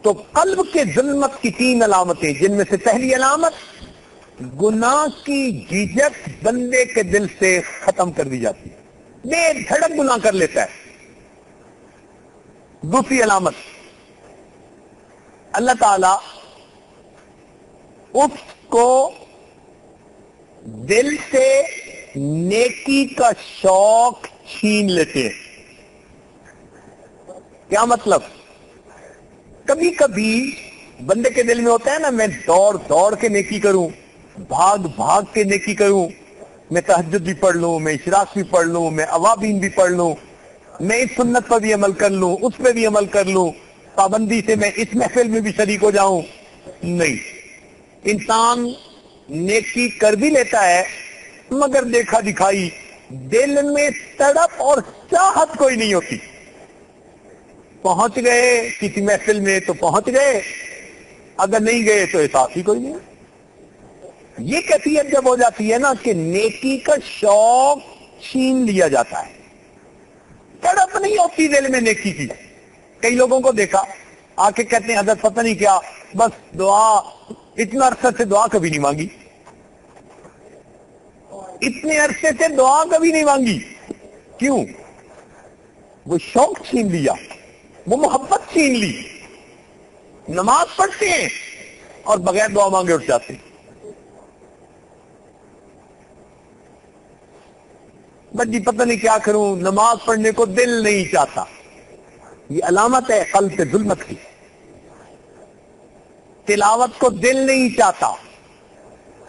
تو قلب کے ظلمت کی 3 علامتیں، جن میں سے پہلی علامت گناہ کی جھجک بندے کے دل سے ختم کر دی جاتی ہے، بے دھڑک گناہ کر لیتا ہے۔ دوسری علامت، اللہ تعالی اس کو دل سے نیکی کا شوق چھین لیتے ہیں۔ کیا مطلب؟ کبھی کبھی بندے کے دل میں ہوتا ہے نا میں دوڑ دوڑ کے نیکی کروں، بھاگ بھاگ کے نیکی کروں، میں تہجد بھی پڑھ لوں، میں اشراق بھی پڑھ لوں، میں اوابین بھی پڑھ لوں، میں اس سنت پر بھی عمل کر لوں، اس پہ بھی عمل کر لوں، پابندی سے میں اس محفل میں بھی شریک ہو جاؤں. نہیں، انسان نیکی کر بھی لیتا ہے مگر دیکھا دکھائی، دل میں تڑپ اور چاہت کوئی نہیں ہوتی. پہنچ گئے کسی محفل میں تو پہنچ گئے، اگر نہیں گئے تو احساس ہی کوئی نہیں. یہ کیفیت جب ہو جاتی ہے نا کہ نیکی کا شوق چھین لیا جاتا ہے، تڑپ نہیں ہوتی دل میں نیکی کی. کئی لوگوں کو دیکھا آ کے کہتے ہیں حضرت پتہ نہیں کیا، بس دعا اتنا عرصے سے دعا کبھی نہیں مانگی، اتنے عرصے سے دعا کبھی نہیں مانگی. کیوں؟ وہ شوق چھین لیا، وہ محبت چھین لی. نماز پڑھتے ہیں اور بغیر دعا مانگے اٹھ جاتے ہیں. بس جی پتہ نہیں کیا کروں، نماز پڑھنے کو دل نہیں چاہتا. یہ علامت ہے قلب پہ ظلمت کی. تلاوت کو دل نہیں چاہتا،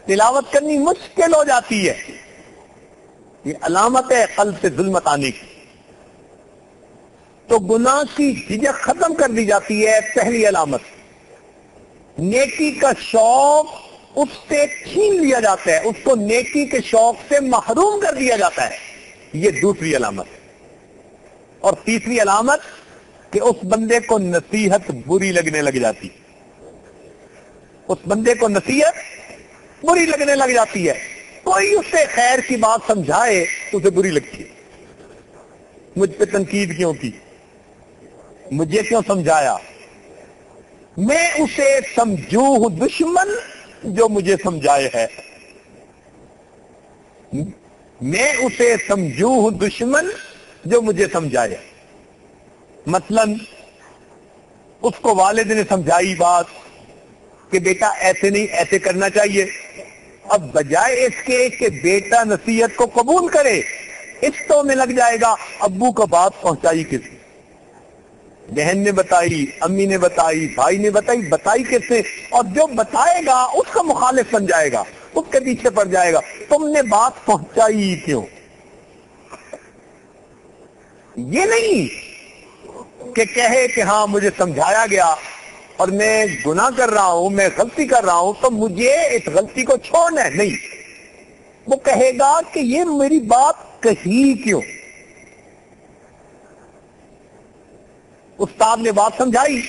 تلاوت کرنی مشکل ہو جاتی ہے، یہ علامت ہے قلب سے ظلمت آنے کی. تو گناہ کی جھجک ختم کر دی جاتی ہے. پہلی علامت، نیکی کا شوق اس سے چھین لیا جاتا ہے، اس کو نیکی کے شوق سے محروم کر دیا جاتا ہے. یہ دوسری علامت. اور تیسری علامت کہ اس بندے کو نصیحت بری لگنے لگ جاتی، اس بندے کو نصیحت بری لگنے لگ جاتی ہے. کوئی اسے خیر کی بات سمجھائے تو اسے بری لگتی ہے. مجھ پہ تنقید کیوں کی، مجھے کیوں سمجھایا، میں اسے سمجھوں ہوں دشمن جو مجھے سمجھائے ہے، میں اسے سمجھوں ہوں دشمن جو مجھے سمجھائے. مثلا اس کو والد نے سمجھائی بات کہ بیٹا ایسے نہیں ایسے کرنا چاہیے. اب بجائے اس کے کہ بیٹا نصیحت کو قبول کرے، اس تو میں لگ جائے گا ابو کو بات پہنچائی کس نے، بہن نے بتائی، امی نے بتائی، بھائی نے بتائی کس نے، اور جو بتائے گا اس کا مخالف بن جائے گا، اس کے پیچھے پڑ جائے گا. تم نے بات پہنچائی کیوں؟ یہ نہیں کہ کہے کہ ہاں مجھے سمجھایا گیا اور میں گناہ کر رہا ہوں، میں غلطی کر رہا ہوں تو مجھے اس غلطی کو چھوڑنا ہے. نہیں، وہ کہے گا کہ یہ میری بات کہی کیوں. استاد نے بات سمجھائی،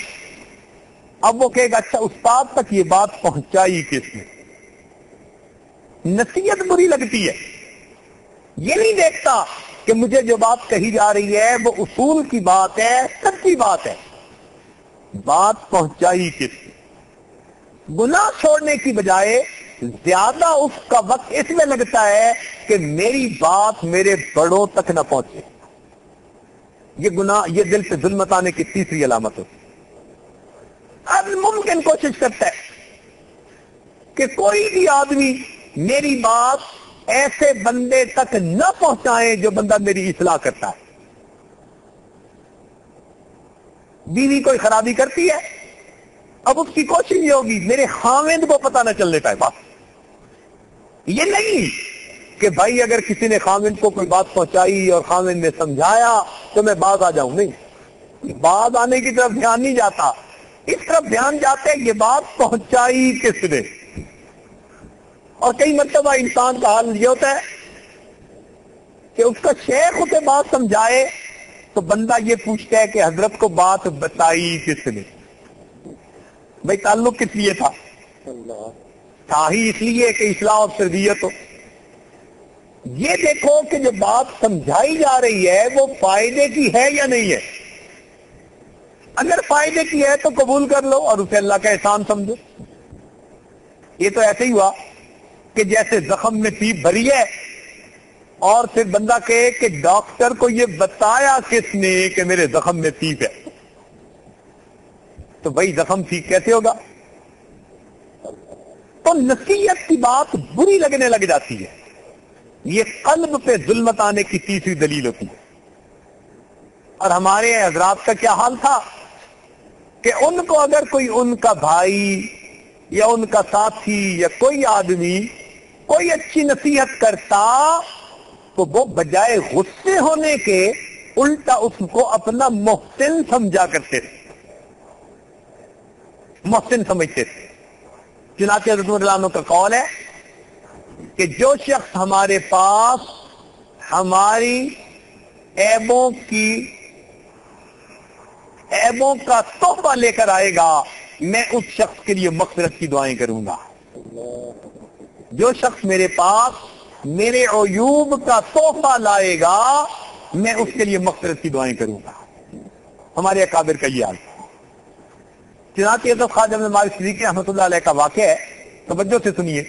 اب وہ کہے گا اچھا استاد تک یہ بات پہنچائی کس نے. نصیحت بری لگتی ہے، یہ نہیں دیکھتا کہ مجھے جو بات کہی جا رہی ہے وہ اصول کی بات ہے، سچی بات ہے، بات پہنچائی کس نے. گناہ چھوڑنے کی بجائے زیادہ اس کا وقت اس میں لگتا ہے کہ میری بات میرے بڑوں تک نہ پہنچے. یہ گناہ، یہ دل پہ ظلمت آنے کی تیسری علامت ہوتی. اب ممکن کوشش کرتا ہے کہ کوئی بھی آدمی میری بات ایسے بندے تک نہ پہنچائے جو بندہ میری اصلاح کرتا ہے. بیوی کوئی خرابی کرتی ہے، اب اس کی کوشش یہ ہوگی میرے خاوند کو پتہ نہ چلنے پائے. بات یہ نہیں کہ بھائی اگر کسی نے خاوند کو کوئی بات پہنچائی اور خاوند نے سمجھایا تو میں باز آ جاؤں. نہیں، باز آنے کی طرف دھیان نہیں جاتا، اس طرف دھیان جاتے ہیں یہ بات پہنچائی کس نے. اور کئی مرتبہ انسان کا حال یہ ہوتا ہے کہ اس کا شیخ اسے بات سمجھائے تو بندہ یہ پوچھتا ہے کہ حضرت کو بات بتائی کس نے. بھائی تعلق کس لیے تھا ہی اس لیے کہ اصلاح اور تربیت ہو. یہ دیکھو کہ جو بات سمجھائی جا رہی ہے وہ فائدے کی ہے یا نہیں ہے. اگر فائدے کی ہے تو قبول کر لو اور اسے اللہ کا احسان سمجھو. یہ تو ایسے ہی ہوا کہ جیسے زخم میں پیپ بھری ہے اور پھر بندہ کہے کہ ڈاکٹر کو یہ بتایا کس نے کہ میرے زخم میں پیپ ہے، تو بھائی زخم ٹھیک کیسے ہوگا. تو نصیحت کی بات بری لگنے لگ جاتی ہے. یہ قلب پہ ظلمت آنے کی تیسری دلیل ہوتی ہے. اور ہمارے حضرات کا کیا حال تھا کہ ان کو اگر کوئی ان کا بھائی یا ان کا ساتھی یا کوئی آدمی کوئی اچھی نصیحت کرتا تو وہ بجائے غصے ہونے کے الٹا اس کو اپنا محسن سمجھا کرتے تھے، محسن سمجھتے تھے۔ چنانچہ حضرت عمر رضی اللہ عنہ کا قول ہے کہ جو شخص ہمارے پاس ہماری عیبوں کا تحفہ لے کر آئے گا، میں اس شخص کے لیے مغفرت کی دعائیں کروں گا۔ جو شخص میرے پاس میرے عیوب کا تحفہ لائے گا، میں اس کے لیے مغفرت کی دعائیں کروں گا۔ ہمارے اکابر کا یہ حال۔ چنانچہ حضرت خواجہ ابن مالک صدیقی رحمۃ اللہ علیہ کا واقعہ ہے، توجہ سے سنیے۔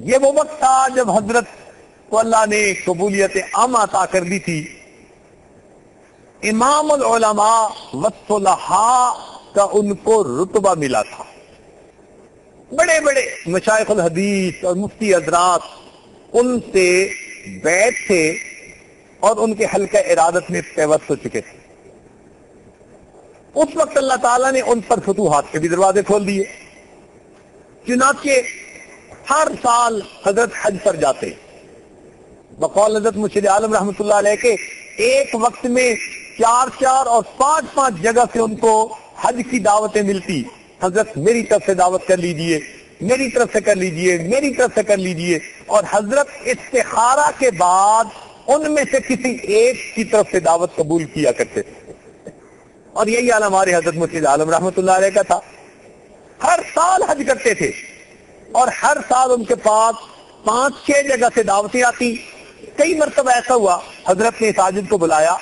یہ وہ وقت تھا جب حضرت کو اللہ نے قبولیت عامہ عطا کر دی تھی، امام العلماء والصلحاء کا ان کو رتبہ ملا تھا۔ بڑے بڑے مشائخ الحدیث اور مفتی حضرات ان سے بیعت تھے اور ان کے حلقہ ارادت میں پیوست ہو چکے تھے۔ اس وقت اللہ تعالیٰ نے ان پر فتوحات کے بھی دروازے کھول دیے۔ چنانچہ ہر سال حضرت حج پر جاتے، بقول حضرت مرشد عالم رحمۃ اللہ علیہ کے ایک وقت میں 4 اور 5 جگہ سے ان کو حج کی دعوتیں ملتی۔ حضرت میری طرف سے دعوت کر لیجئے، میری طرف سے کر لیجئے، میری طرف سے کر لیجئے، اور حضرت استخارہ کے بعد ان میں سے کسی ایک کی طرف سے دعوت قبول کیا کرتے تھے۔ اور یہی حال ہمارے حضرت مرشد عالم رحمۃ اللہ علیہ کا تھا۔ ہر سال حج کرتے تھے اور ہر سال ان کے پاس 5-6 جگہ سے دعوتیں آتی۔ کئی مرتبہ ایسا ہوا حضرت نے ساجد کو بلایا،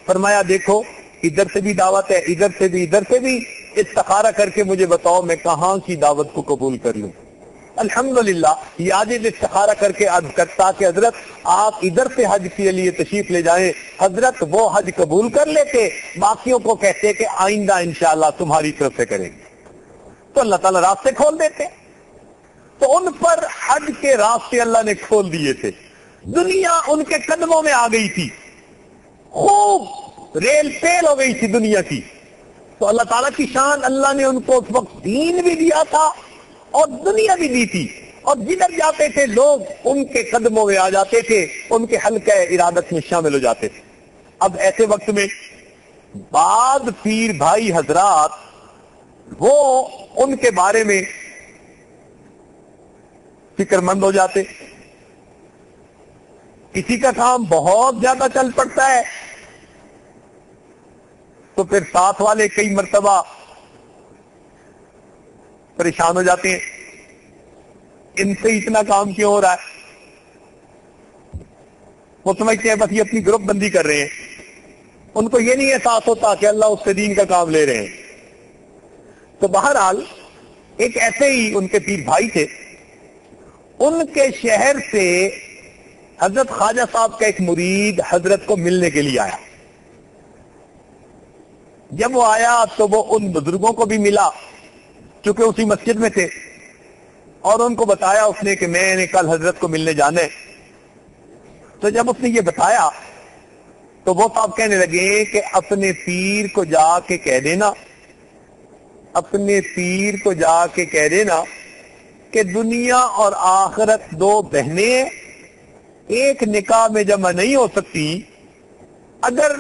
فرمایا دیکھو ادھر سے بھی دعوت ہے، ادھر سے بھی، ادھر سے بھی، استخارہ کر کے مجھے بتاؤ میں کہاں کی دعوت کو قبول کر لوں۔ الحمدللہ یہ عاجز استخارہ کر کے عرض کرتا کہ حضرت آپ ادھر سے حج کے لیے تشریف لے جائیں، حضرت وہ حج قبول کر لیتے، باقیوں کو کہتے کہ آئندہ انشاءاللہ تمہاری طرف سے کریں گے، تو اللہ تعالیٰ راستے کھول دیتے۔ تو ان پر حج کے راستے اللہ نے کھول دیے تھے، دنیا ان کے قدموں میں آ گئی تھی، خوب ریل پیل ہو گئی تھی دنیا کی۔ تو اللہ تعالیٰ کی شان، اللہ نے ان کو اس وقت دین بھی دیا تھا اور دنیا بھی دی تھی، اور جدھر جاتے تھے لوگ ان کے قدموں میں آ جاتے تھے، ان کے حلقہ ارادت میں شامل ہو جاتے تھے۔ اب ایسے وقت میں بعض پیر بھائی حضرات وہ ان کے بارے میں فکر مند ہو جاتے، کسی کا کام بہت زیادہ چل پڑتا ہے تو پھر ساتھ والے کئی مرتبہ پریشان ہو جاتے ہیں، ان سے اتنا کام کیوں ہو رہا ہے؟ وہ سمجھتے ہیں بس یہ اپنی گروپ بندی کر رہے ہیں، ان کو یہ نہیں احساس ہوتا کہ اللہ اس سے دین کا کام لے رہے ہیں۔ تو بہرحال ایک ایسے ہی ان کے پیر بھائی تھے، ان کے شہر سے حضرت خواجہ صاحب کا ایک مرید حضرت کو ملنے کے لیے آیا۔ جب وہ آیا تو وہ ان بزرگوں کو بھی ملا چونکہ اسی مسجد میں تھے، اور ان کو بتایا اس نے کہ میں نے کل حضرت کو ملنے جانا ہے۔ تو جب اس نے یہ بتایا تو وہ صاحب کہنے لگے کہ اپنے پیر کو جا کے کہہ دینا، اپنے پیر کو جا کے کہہ دینا کہ دنیا اور آخرت دو بہنیں ایک نکاح میں جمع نہیں ہو سکتی، اگر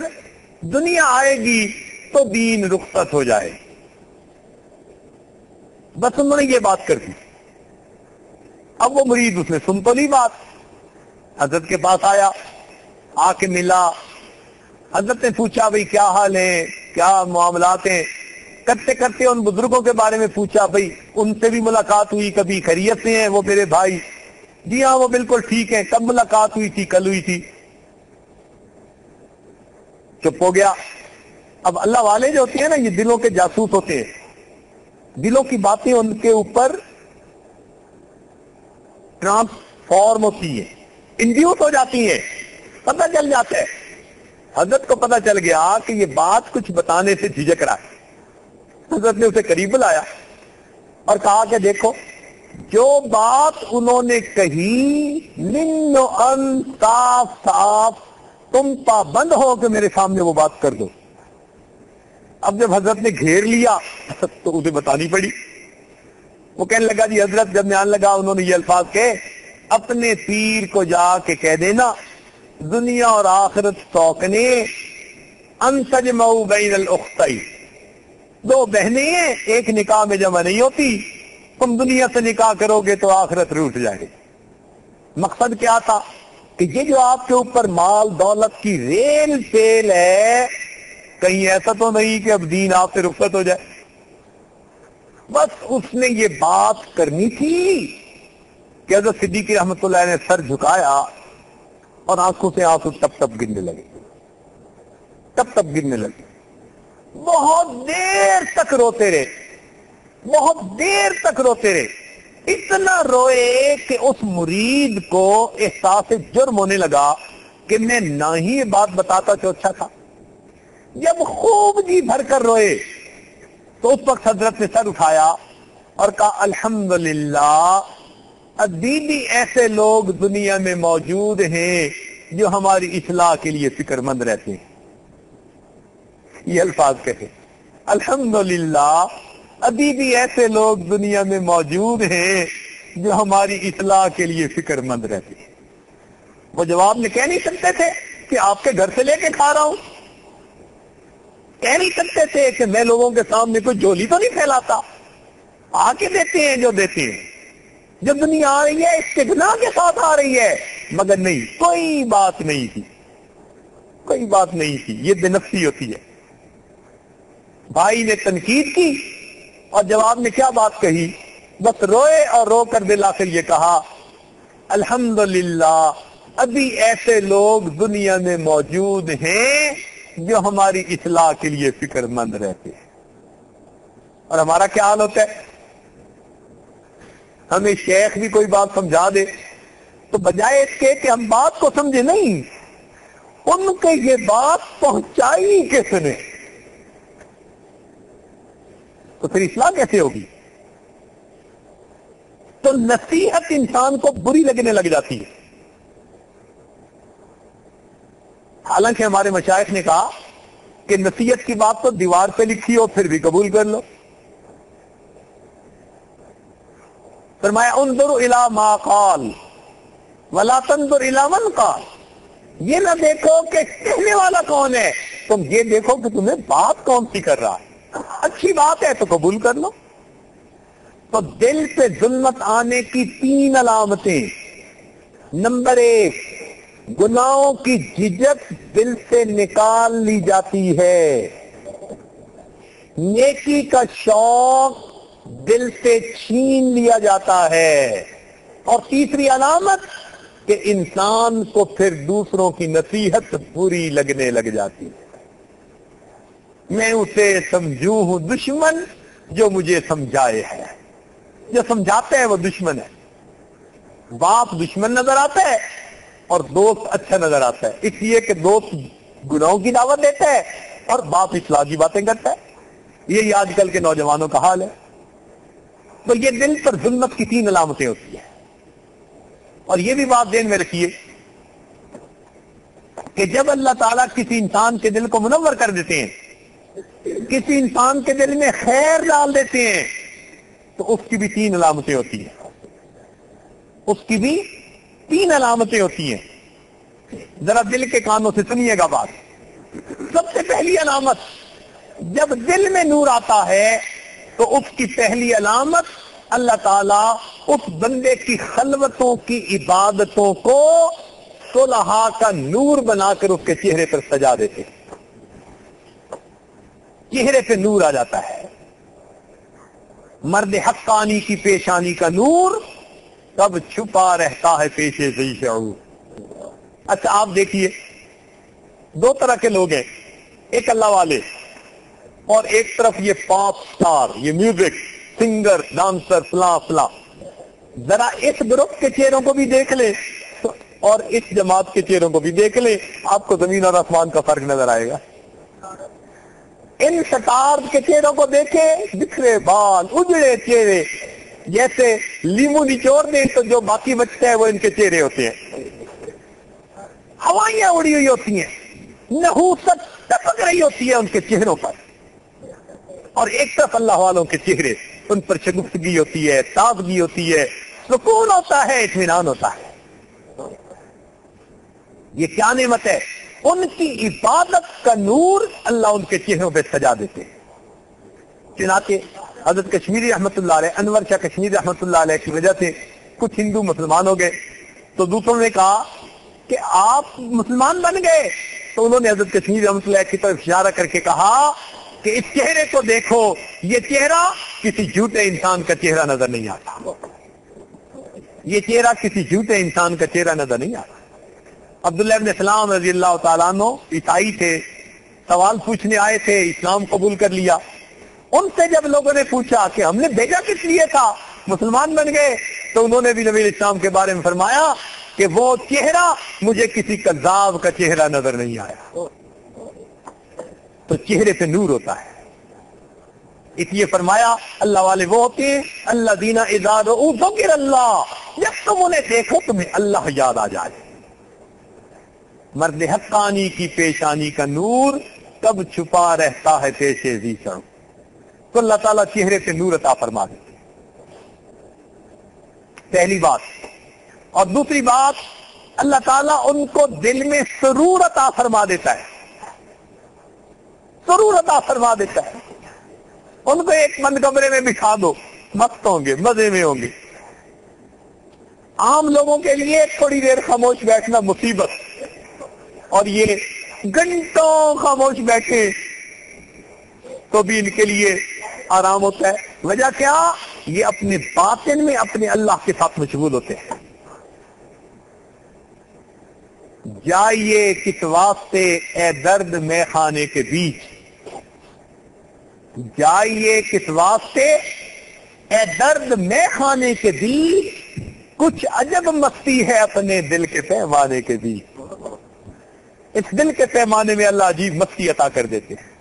دنیا آئے گی تو دین رخصت ہو جائے۔ بس انہوں نے یہ بات کر دی۔ اب وہ مرید اس نے سن تو لی بات، حضرت کے پاس آیا، آ کے ملا، حضرت نے پوچھا بھئی کیا حال ہے، کیا معاملات ہیں، کرتے کرتے ان بزرگوں کے بارے میں پوچھا، بھئی ان سے بھی ملاقات ہوئی، کبھی خیریت سے ہیں وہ میرے بھائی؟ جی ہاں وہ بالکل ٹھیک ہے، کب ملاقات ہوئی تھی؟ کل ہوئی تھی۔ چپ ہو گیا۔ اب اللہ والے جو ہوتے ہیں نا یہ دلوں کے جاسوس ہوتے ہیں، دلوں کی باتیں ان کے اوپر ٹرانسفارم ہوتی ہیں، انڈیوس ہو جاتی ہیں، پتہ چل جاتا ہے۔ حضرت کو پتہ چل گیا کہ یہ بات کچھ بتانے سے جھجک رہا ہے۔ حضرت نے اسے قریب بلایا اور کہا کہ دیکھو جو بات انہوں نے کہی من و ان صاف صاف، تم پابند ہو کہ میرے سامنے وہ بات کر دو۔ اب جب حضرت نے گھیر لیا تو اسے بتانی پڑی. وہ کہنے لگا جی حضرت جب میں آنے لگا انہوں نے یہ الفاظ کہے اپنے پیر کو جا کے کہہ دینا دنیا اور آخرت سوکنے ان تجمعوا بین الاختین، دو بہنیں ہیں ایک نکاح میں جمع نہیں ہوتی، تم دنیا سے نکاح کرو گے تو آخرت روٹ جائے گی. مقصد کیا تھا کہ یہ جو آپ کے اوپر مال دولت کی ریل پیل ہے کہیں ایسا تو نہیں کہ اب دین آپ سے رخصت ہو جائے. بس اس نے یہ بات کرنی تھی کہ حضرت صدیق رحمت اللہ نے سر جھکایا اور آنکھوں سے آنسو ٹپ ٹپ گرنے لگے، ٹپ ٹپ گرنے لگے. بہت دیر تک روتے رہے، بہت دیر تک روتے رہے، اتنا روئے کہ اس مرید کو احساس جرم ہونے لگا کہ میں نہ ہی یہ بات بتاتا تو اچھا تھا. جب خوب جی بھر کر روئے تو اس وقت حضرت نے سر اٹھایا اور کہا الحمدللہ ابھی بھی ایسے لوگ دنیا میں موجود ہیں جو ہماری اصلاح کے لیے فکر مند رہتے ہیں. یہ الفاظ کہے الحمدللہ ابھی بھی ایسے لوگ دنیا میں موجود ہیں جو ہماری اصلاح کے لیے فکر مند رہتے ہیں. وہ جواب میں کہہ نہیں سکتے تھے کہ آپ کے گھر سے لے کے کھا رہا ہوں، کہہ نہیں سکتے تھے کہ میں لوگوں کے سامنے کوئی جولی تو نہیں پھیلاتا، آ کے دیتے ہیں جو دیتے ہیں، جب دنیا آ رہی ہے استغنا کے ساتھ آ رہی ہے. مگر نہیں، کوئی بات نہیں تھی، کوئی بات نہیں تھی. یہ بے نفسی ہوتی ہے. بھائی نے تنقید کی اور جواب میں کیا بات کہی، بس روئے اور رو کر دل آخر یہ کہا الحمدللہ ابھی ایسے لوگ دنیا میں موجود ہیں جو ہماری اصلاح کے لیے فکر مند رہتے ہیں. اور ہمارا کیا حال ہوتا ہے، ہمیں شیخ بھی کوئی بات سمجھا دے تو بجائے اس کے کہ ہم بات کو سمجھے نہیں، ان کے یہ بات پہنچائی کس نے، تو پھر اصلاح کیسے ہوگی؟ تو نصیحت انسان کو بری لگنے لگ جاتی ہے. حالانکہ ہمارے مشائخ نے کہا کہ نصیحت کی بات تو دیوار پہ لکھی ہو پھر بھی قبول کر لو. فرمایا انظر الی ما قال ولا تنظر الی من قال، یہ نہ دیکھو کہ کہنے والا کون ہے، تم یہ دیکھو کہ تمہیں بات کون سی کر رہا ہے. اچھی بات ہے تو قبول کر لو. تو دل پہ ظلمت آنے کی 3 علامتیں. نمبر 1، گناہوں کی جھجک دل سے نکال لی جاتی ہے، نیکی کا شوق دل سے چھین لیا جاتا ہے. اور تیسری علامت کہ انسان کو پھر دوسروں کی نصیحت بری لگنے لگ جاتی ہے. میں اسے سمجھوں ہوں دشمن جو مجھے سمجھائے ہے، جو سمجھاتا ہے وہ دشمن ہے. باپ دشمن نظر آتا ہے اور دوست اچھا نظر آتا ہے، اس لیے کہ دوست گناہوں کی دعوت دیتا ہے اور باپ اصلاح کی باتیں کرتا ہے. یہی آج کل کے نوجوانوں کا حال ہے. تو یہ دل پر ظلمت کی 3 علامتیں ہوتی ہیں. اور یہ بھی بات ذہن میں رکھیے کہ جب اللہ تعالیٰ کسی انسان کے دل کو منور کر دیتے ہیں، کسی انسان کے دل میں خیر ڈال دیتے ہیں، تو اس کی بھی 3 علامتیں ہوتی ہیں. اس کی بھی 3 علامتیں ہوتی ہیں. ذرا دل کے کانوں سے سنیے گا بات. سب سے پہلی علامت، جب دل میں نور آتا ہے تو اس کی پہلی علامت اللہ تعالیٰ اس بندے کی خلوتوں کی عبادتوں کو صلحاء کا نور بنا کر اس کے چہرے پر سجا دیتے. چہرے پہ نور آ جاتا ہے. مرد حقانی کی پیشانی کا نور تب چھپا رہتا ہے پیشے سے شعور. اچھا آپ دیکھیے 2 طرح کے لوگ ہیں، ایک اللہ والے اور ایک طرف یہ پاپ سٹار، یہ میوزک سنگر ڈانسر فلاں فلاں. ذرا اس گروپ کے چہروں کو بھی دیکھ لیں اور اس جماعت کے چہروں کو بھی دیکھ لیں، آپ کو زمین اور آسمان کا فرق نظر آئے گا. ان سٹار کے چہروں کو دیکھیں، بکھرے بال، اجڑے چہرے، جیسے لیمو نچوڑ دیں تو جو باقی بچتا ہے وہ ان کے چہرے ہوتے ہیں. ہوائیاں اڑی ہوئی ہوتی ہیں، نحوست ٹپک رہی ہوتی ہے ان کے چہروں پر. اور ایک طرف اللہ والوں کے چہرے، ان پر شگفتگی ہوتی ہے، تازگی ہوتی ہے، سکون ہوتا ہے، اطمینان ہوتا ہے. یہ کیا نعمت ہے؟ ان کی عبادت کا نور اللہ ان کے چہروں پہ سجا دیتے ہیں. چنانچہ حضرت کشمیری رحمت اللہ علیہ، انور شاہ کشمیری رحمت اللہ علیہ کی وجہ سے کچھ ہندو مسلمان ہو گئے، تو دوسروں نے کہا کہ آپ مسلمان بن گئے، تو انہوں نے حضرت کشمیری رحمت اللہ کی طرف اشارہ کر کے کہا کہ اس چہرے کو دیکھو، یہ چہرہ کسی جھوٹے انسان کا چہرہ نظر نہیں آتا، یہ چہرہ کسی جھوٹے انسان کا چہرہ نظر نہیں آتا. عبداللہ ابن سلام رضی اللہ تعالیٰ عنہ عیسائی تھے، سوال پوچھنے آئے تھے، اسلام قبول کر لیا. ان سے جب لوگوں نے پوچھا کہ ہم نے بھیجا کس لیے تھا، مسلمان بن گئے، تو انہوں نے بھی نبی اسلام کے بارے میں فرمایا کہ وہ چہرہ مجھے کسی کذاب کا چہرہ نظر نہیں آیا. تو چہرے پہ نور ہوتا ہے. اس لیے فرمایا اللہ والے وہ ہوتے ہیں اللہ دینا اذا رؤوا ذکر اللہ، جب تم انہیں دیکھو تمہیں اللہ یاد آ جائے. مرد حقانی کی پیشانی کا نور کب چھپا رہتا ہے پیشے ذیشن. تو اللہ تعالیٰ چہرے پہ نور عطا فرما دیتے. پہلی بات. اور دوسری بات، اللہ تعالیٰ ان کو دل میں سرور عطا فرما دیتا ہے، سرور عطا فرما دیتا ہے. ان کو ایک بند کمرے میں بٹھا دو، مست ہوں گے، مزے میں ہوں گے. عام لوگوں کے لیے تھوڑی دیر خاموش بیٹھنا مصیبت، اور یہ گھنٹوں خاموش بیٹھے تو بھی ان کے لیے آرام ہوتا ہے. وجہ کیا؟ یہ اپنے باطن میں اپنے اللہ کے ساتھ مشغول ہوتے ہیں. جائیے کس واسطے اے درد میں خانے کے بیچ، جائیے کس واسطے اے درد میں خانے کے بیچ، کچھ عجب مستی ہے اپنے دل کے پیمانے کے بیچ. اس دل کے پیمانے میں اللہ عجیب مستی عطا کر دیتے ہیں.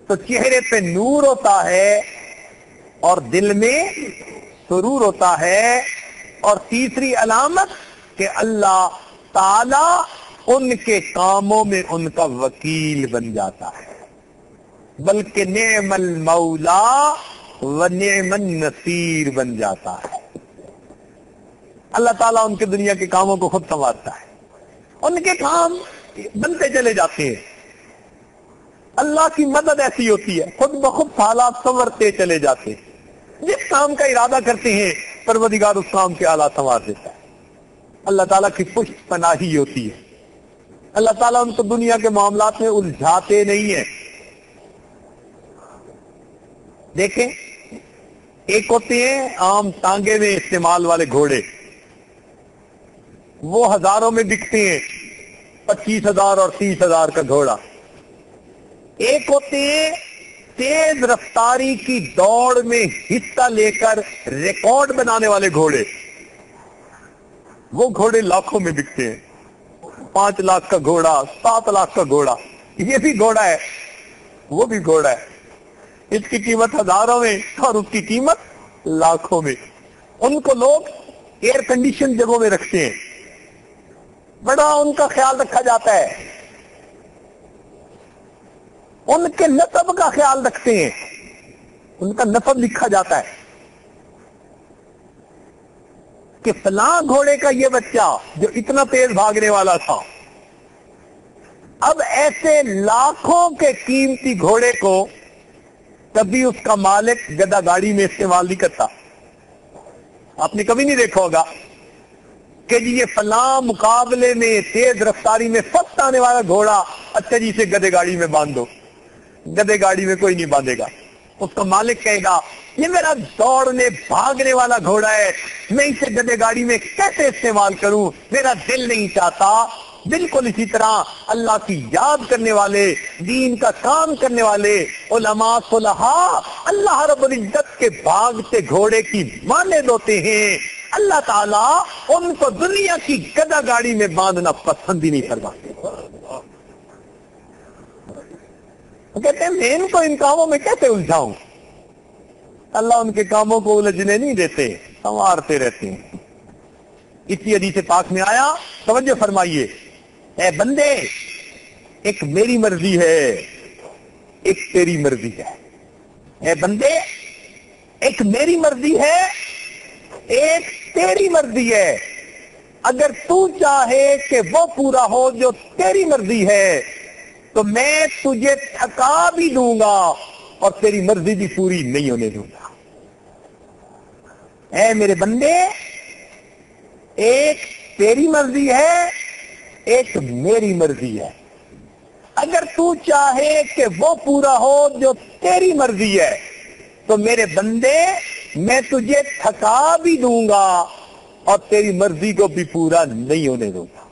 تو چہرے پہ نور ہوتا ہے اور دل میں سرور ہوتا ہے. اور تیسری علامت کہ اللہ تعالی ان کے کاموں میں ان کا وکیل بن جاتا ہے، بلکہ نعم المولا و نعم النصیر بن جاتا ہے. اللہ تعالیٰ ان کے دنیا کے کاموں کو خود سنوارتا ہے، ان کے کام بنتے چلے جاتے ہیں. اللہ کی مدد ایسی ہوتی ہے، خود بخود حالات سنورتے چلے جاتے ہیں. جس کام کا ارادہ کرتے ہیں پروردگار اس کام کے حالات سنوار دیتا ہے. اللہ تعالیٰ کی پشت پناہی ہوتی ہے. اللہ تعالیٰ ان کو دنیا کے معاملات میں الجھاتے نہیں ہیں. دیکھیں، ایک ہوتے ہیں عام ٹانگے میں استعمال والے گھوڑے، وہ ہزاروں میں بکتے ہیں، 25,000 اور 30,000 کا گھوڑا. ایک ہوتے ہیں تیز رفتاری کی دوڑ میں حصہ لے کر ریکارڈ بنانے والے گھوڑے، وہ گھوڑے لاکھوں میں بکتے ہیں. 5 لاکھ کا گھوڑا، 7 لاکھ کا گھوڑا، یہ بھی گھوڑا ہے، وہ بھی گھوڑا ہے. اس کی قیمت ہزاروں میں اور اس کی قیمت لاکھوں میں. ان کو لوگ ایئر کنڈیشن جگہوں میں رکھتے ہیں، بڑا ان کا خیال رکھا جاتا ہے، ان کے نسب کا خیال رکھتے ہیں، ان کا نسب لکھا جاتا ہے کہ فلاں گھوڑے کا یہ بچہ جو اتنا تیز بھاگنے والا تھا. اب ایسے لاکھوں کے قیمتی گھوڑے کو کبھی اس کا مالک گدا گاڑی میں استعمال نہیں کرتا. آپ نے کبھی نہیں دیکھا ہوگا کہ جی یہ فلاں مقابلے میں تیز رفتاری میں فرسٹ آنے والا گھوڑا، اچھا جی اسے گدے گاڑی میں باندھ دو. گدے گاڑی میں کوئی نہیں باندھے گا. اس کا مالک کہے گا یہ میرا دوڑنے بھاگنے والا گھوڑا ہے، میں اسے گدے گاڑی میں کیسے استعمال کروں، میرا دل نہیں چاہتا. بالکل اسی طرح اللہ کی یاد کرنے والے، دین کا کام کرنے والے علماء صلحاء اللہ رب العزت کے بھاگتے گھوڑے کی مانند ہوتے ہیں. اللہ تعالیٰ ان کو دنیا کی گدا گاڑی میں باندھنا پسند ہی نہیں کرواتے. کہتے ہیں میں ان کو ان کاموں میں کیسے الجھاؤں. اللہ ان کے کاموں کو الجھنے نہیں دیتے، سنوارتے رہتے ہیں. اسی حدیث پاک میں آیا، توجہ فرمائیے، اے بندے ایک میری مرضی ہے ایک تیری مرضی ہے. اے بندے، ایک میری مرضی ہے، ایک تیری مرضی ہے. اگر تو چاہے کہ وہ پورا ہو جو تیری مرضی ہے تو میں تجھے تھکا بھی دوں گا اور تیری مرضی بھی پوری نہیں ہونے دوں گا. اے میرے بندے، ایک تیری مرضی ہے، ایک میری مرضی ہے. اگر تو چاہے کہ وہ پورا ہو جو تیری مرضی ہے تو میرے بندے میں تجھے تھکا بھی دوں گا اور تیری مرضی کو بھی پورا نہیں ہونے دوں گا.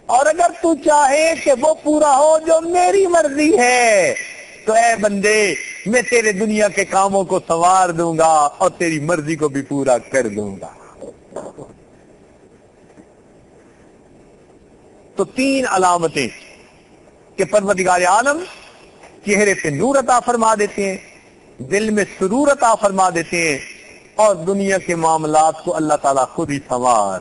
اور اگر تو چاہے کہ وہ پورا ہو جو میری مرضی ہے تو اے بندے میں تیرے دنیا کے کاموں کو سنوار دوں گا اور تیری مرضی کو بھی پورا کر دوں گا. تو تین علامتیں کہ پروردگار عالم چہرے پہ نور عطا فرما دیتے ہیں، دل میں سرور عطا فرما دیتے ہیں اور دنیا کے معاملات کو اللہ تعالیٰ خود ہی سنوار.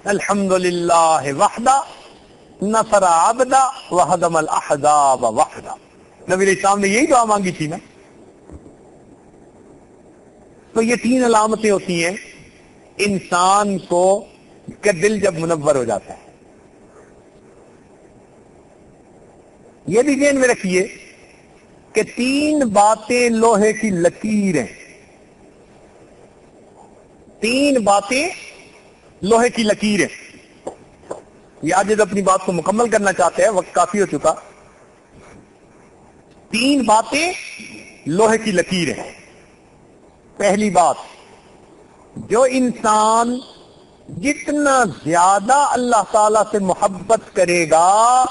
الحمدللہ وحدہ نصر عبدہ وہدم الاحزاب وحدہ. نبی علیہ السلام نے یہی دعا مانگی تھی نا. تو یہ تین علامتیں ہوتی ہیں انسان کو کہ دل جب منور ہو جاتا ہے. یہ بھی ذہن میں رکھیے کہ تین باتیں لوہے کی لکیر ہیں. تین باتیں لوہے کی لکیر ہیں. یہ آج اپنی بات کو مکمل کرنا چاہتے ہیں، وقت کافی ہو چکا. تین باتیں لوہے کی لکیر ہیں. پہلی بات، جو انسان جتنا زیادہ اللہ تعالی سے محبت کرے گا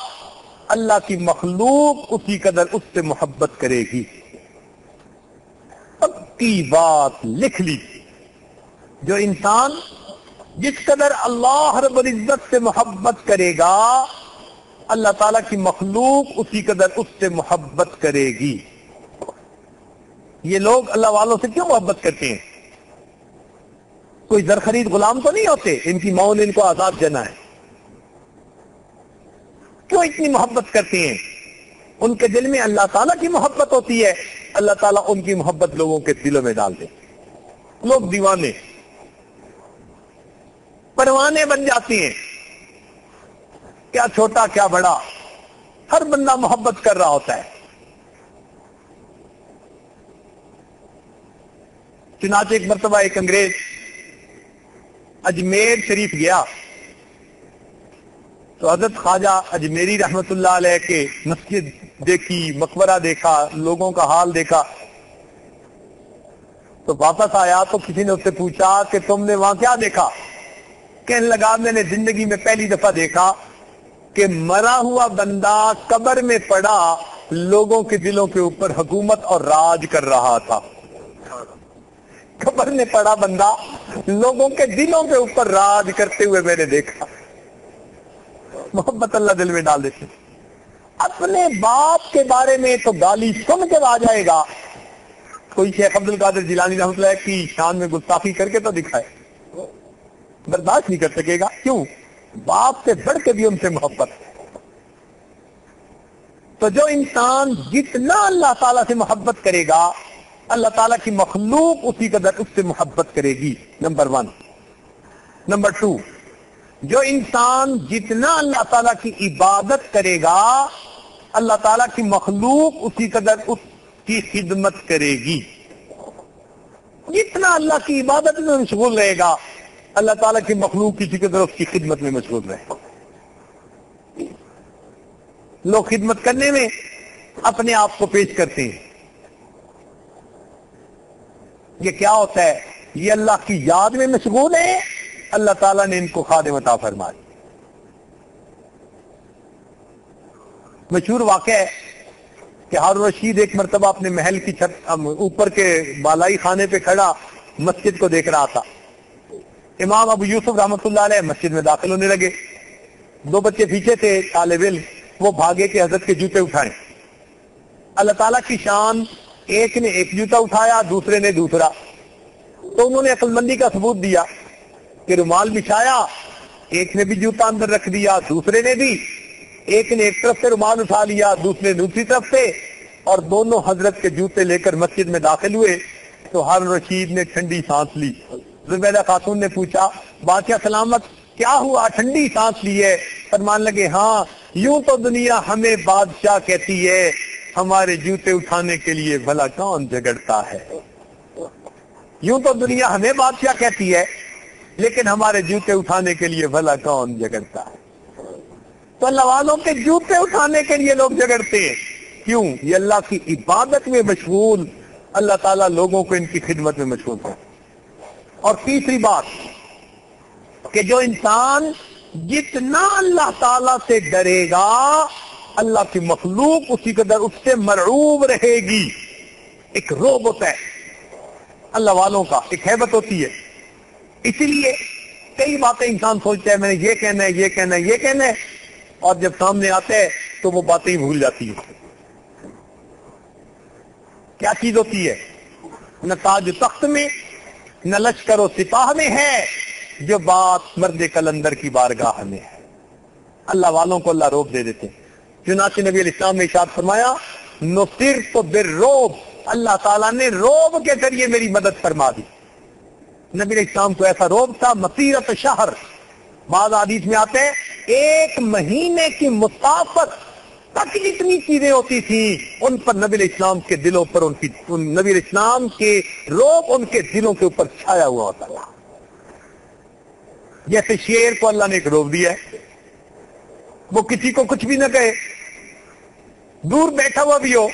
اللہ کی مخلوق اسی قدر اس سے محبت کرے گی. پکی بات لکھ لی. جو انسان جس قدر اللہ رب العزت سے محبت کرے گا اللہ تعالیٰ کی مخلوق اسی قدر اس سے محبت کرے گی. یہ لوگ اللہ والوں سے کیوں محبت کرتے ہیں؟ کوئی زر خرید غلام تو نہیں ہوتے، ان کی ماں نے ان کو آزاد جنا ہے. کیوں اتنی محبت کرتے ہیں؟ ان کے دل میں اللہ تعالیٰ کی محبت ہوتی ہے، اللہ تعالیٰ ان کی محبت لوگوں کے دلوں میں ڈال دے. لوگ دیوانے پروانے بن جاتے ہیں، کیا چھوٹا کیا بڑا ہر بندہ محبت کر رہا ہوتا ہے. چنانچہ ایک مرتبہ ایک انگریز اجمیر شریف گیا تو حضرت خواجہ اجمیری رحمت اللہ علیہ کے مسجد دیکھی، مقبرہ دیکھا، لوگوں کا حال دیکھا. تو واپس آیا تو کسی نے اس سے پوچھا کہ تم نے وہاں کیا دیکھا؟ کہنے لگا میں نے زندگی میں پہلی دفعہ دیکھا کہ مرا ہوا بندہ قبر میں پڑا لوگوں کے دلوں کے اوپر حکومت اور راج کر رہا تھا. قبر میں پڑا بندہ لوگوں کے دلوں کے اوپر راج کرتے ہوئے میں نے دیکھا. محبت اللہ دل میں ڈال دیتے. اپنے باپ کے بارے میں تو گالی سن کے آ جائے گا، کوئی شیخ عبد القادر جیلانی رحمۃ اللہ کی شان میں گستاخی کر کے تو دکھائے، برداشت نہیں کر سکے گا. کیوں؟ باپ سے بڑھ کے بھی ان سے محبت. تو جو انسان جتنا اللہ تعالیٰ سے محبت کرے گا اللہ تعالیٰ کی مخلوق اسی قدر اس سے محبت کرے گی. نمبر 1. نمبر 2، جو انسان جتنا اللہ تعالیٰ کی عبادت کرے گا اللہ تعالیٰ کی مخلوق اسی قدر اس کی خدمت کرے گی. جتنا اللہ کی عبادت میں مشغول رہے گا اللہ تعالیٰ کی مخلوق کسی قدر اس کی خدمت میں مشغول رہے گا. لوگ خدمت کرنے میں اپنے آپ کو پیش کرتے ہیں. یہ کیا ہوتا ہے؟ یہ اللہ کی یاد میں مشغول ہے، اللہ تعالیٰ نے ان کو خادم عطا فرمائی. مشہور واقعہ ہے کہ ہارون رشید ایک مرتبہ اپنے محل کی چھت اوپر کے بالائی خانے پہ کھڑا مسجد کو دیکھ رہا تھا. امام ابو یوسف رحمۃ اللہ علیہ مسجد میں داخل ہونے لگے. 2 بچے پیچھے تھے طالب علم، وہ بھاگے کہ حضرت کے جوتے اٹھائیں. اللہ تعالیٰ کی شان، ایک نے ایک جوتا اٹھایا دوسرے نے دوسرا. تو انہوں نے عقل مندی کا ثبوت دیا کہ رومال بچھایا، ایک نے بھی جوتا اندر رکھ دیا دوسرے نے بھی، ایک نے ایک طرف سے رومال اٹھا لیا، دوسرے دوسری طرف سے، اور دونوں حضرت کے جوتے لے کر مسجد میں داخل ہوئے تو ہارون رشید نے ٹھنڈی سانس لی۔ زبیدہ خاتون نے پوچھا بادشاہ سلامت کیا ہوا، ٹھنڈی سانس لی ہے؟ فرمان لگے ہاں، یوں تو دنیا ہمیں بادشاہ کہتی ہے، ہمارے جوتے اٹھانے کے لیے بھلا کون جھگڑتا ہے۔ یوں تو دنیا ہمیں بادشاہ کہتی ہے، لیکن ہمارے جوتے اٹھانے کے لیے بھلا کون جھگڑتا ہے۔ تو اللہ والوں کے جوتے اٹھانے کے لیے لوگ جھگڑتے ہیں، کیوں؟ یہ اللہ کی عبادت میں مشغول، اللہ تعالیٰ لوگوں کو ان کی خدمت میں مشغول ہے۔ اور تیسری بات کہ جو انسان جتنا اللہ تعالیٰ سے ڈرے گا، اللہ کی مخلوق اسی قدر اس سے مرعوب رہے گی۔ ایک رعب ہوتا ہے اللہ والوں کا، ایک ہیبت ہوتی ہے۔ اسی لیے کئی باتیں انسان سوچتا ہے میں نے یہ کہنا ہے، یہ کہنا ہے، یہ کہنا ہے، اور جب سامنے آتے ہے تو وہ باتیں ہی بھول جاتی ہیں۔ کیا چیز ہوتی ہے؟ نہ تاج تخت میں، نہ لشکر و سپاہ میں ہے، جو بات مرد کلندر کی بارگاہ میں ہے۔ اللہ والوں کو اللہ روب دے دیتے ہیں۔ چنانچہ نبی علیہ السلام نے ارشاد فرمایا نصرت بالرعب، اللہ تعالیٰ نے روب کے ذریعے میری مدد فرما دی۔ نبی علیہ السلام کو ایسا روب تھا مسیرت شہر، بعض حدیث میں آتے ہیں ایک مہینے کی مسافت تک جتنی چیزیں ہوتی تھیں ان پر نبی علیہ السلام کے دلوں پر نبی علیہ السلام کے روب ان کے دلوں کے اوپر چھایا ہوا ہوتا تھا۔ جیسے شیر کو اللہ نے ایک روب دیا ہے، وہ کسی کو کچھ بھی نہ کہے، دور بیٹھا ہوا بھی ہو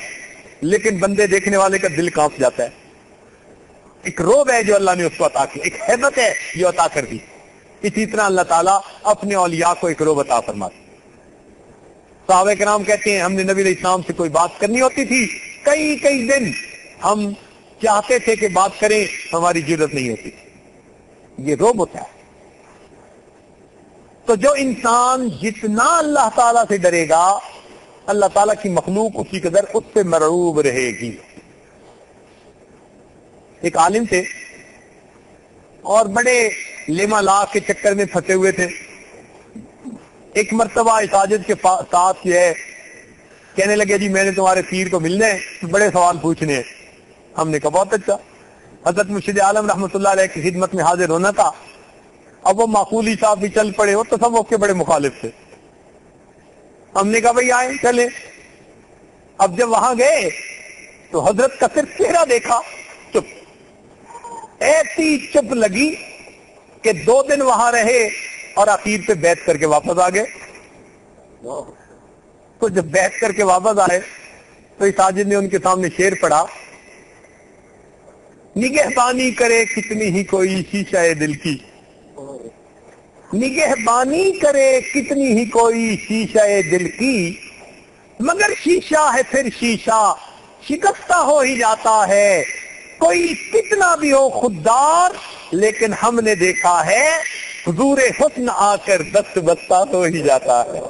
لیکن بندے دیکھنے والے کا دل کانپ جاتا ہے۔ ایک روب ہے جو اللہ نے اس کو عطا کی، ایک ہیبت ہے جو عطا کر دی۔ اسی طرح اللہ تعالیٰ اپنے اولیاء کو ایک روب عطا فرماتے۔ صحابہ کرام کہتے ہیں ہم نے نبی علیہ السلام سے کوئی بات کرنی ہوتی تھی، کئی دن ہم چاہتے تھے کہ بات کریں، ہماری جرت نہیں ہوتی تھی۔ یہ روب ہوتا ہے۔ تو جو انسان جتنا اللہ تعالیٰ سے ڈرے گا، اللہ تعالیٰ کی مخلوق اسی قدر اس سے مرعوب رہے گی۔ ایک عالم تھے اور بڑے لیما لا کے چکر میں پھنسے ہوئے تھے۔ ایک مرتبہ ساجد کے ساتھ یہ ہے کہنے لگے جی میں نے تمہارے پیر کو ملنا ہے، بڑے سوال پوچھنے ہیں۔ ہم نے کہا بہت اچھا۔ حضرت مرشد عالم رحمۃ اللہ علیہ کی خدمت میں حاضر ہونا تھا۔ اب وہ معقولی صاحب بھی چل پڑے، وہ تصوف کے بڑے مخالف تھے۔ ہم نے کہا بھائی آئیں چلیں۔ اب جب وہاں گئے تو حضرت کا صرف چہرہ دیکھا، چپ، ایسی چپ لگی کہ 2 دن وہاں رہے اور اخیر پہ بیعت کر کے واپس آ گئے۔ تو جب بیعت کر کے واپس آئے تو اس ساجد نے ان کے سامنے شعر پڑھا، نگہبانی کرے کتنی ہی کوئی شیشہ دل کی، نگہبانی کرے کتنی ہی کوئی شیشہ دل کی، مگر شیشہ ہے پھر شیشہ شکستہ ہو ہی جاتا ہے، کوئی کتنا بھی ہو خوددار لیکن ہم نے دیکھا ہے حضور حسن آ کر دست بستہ ہو ہی جاتا ہے۔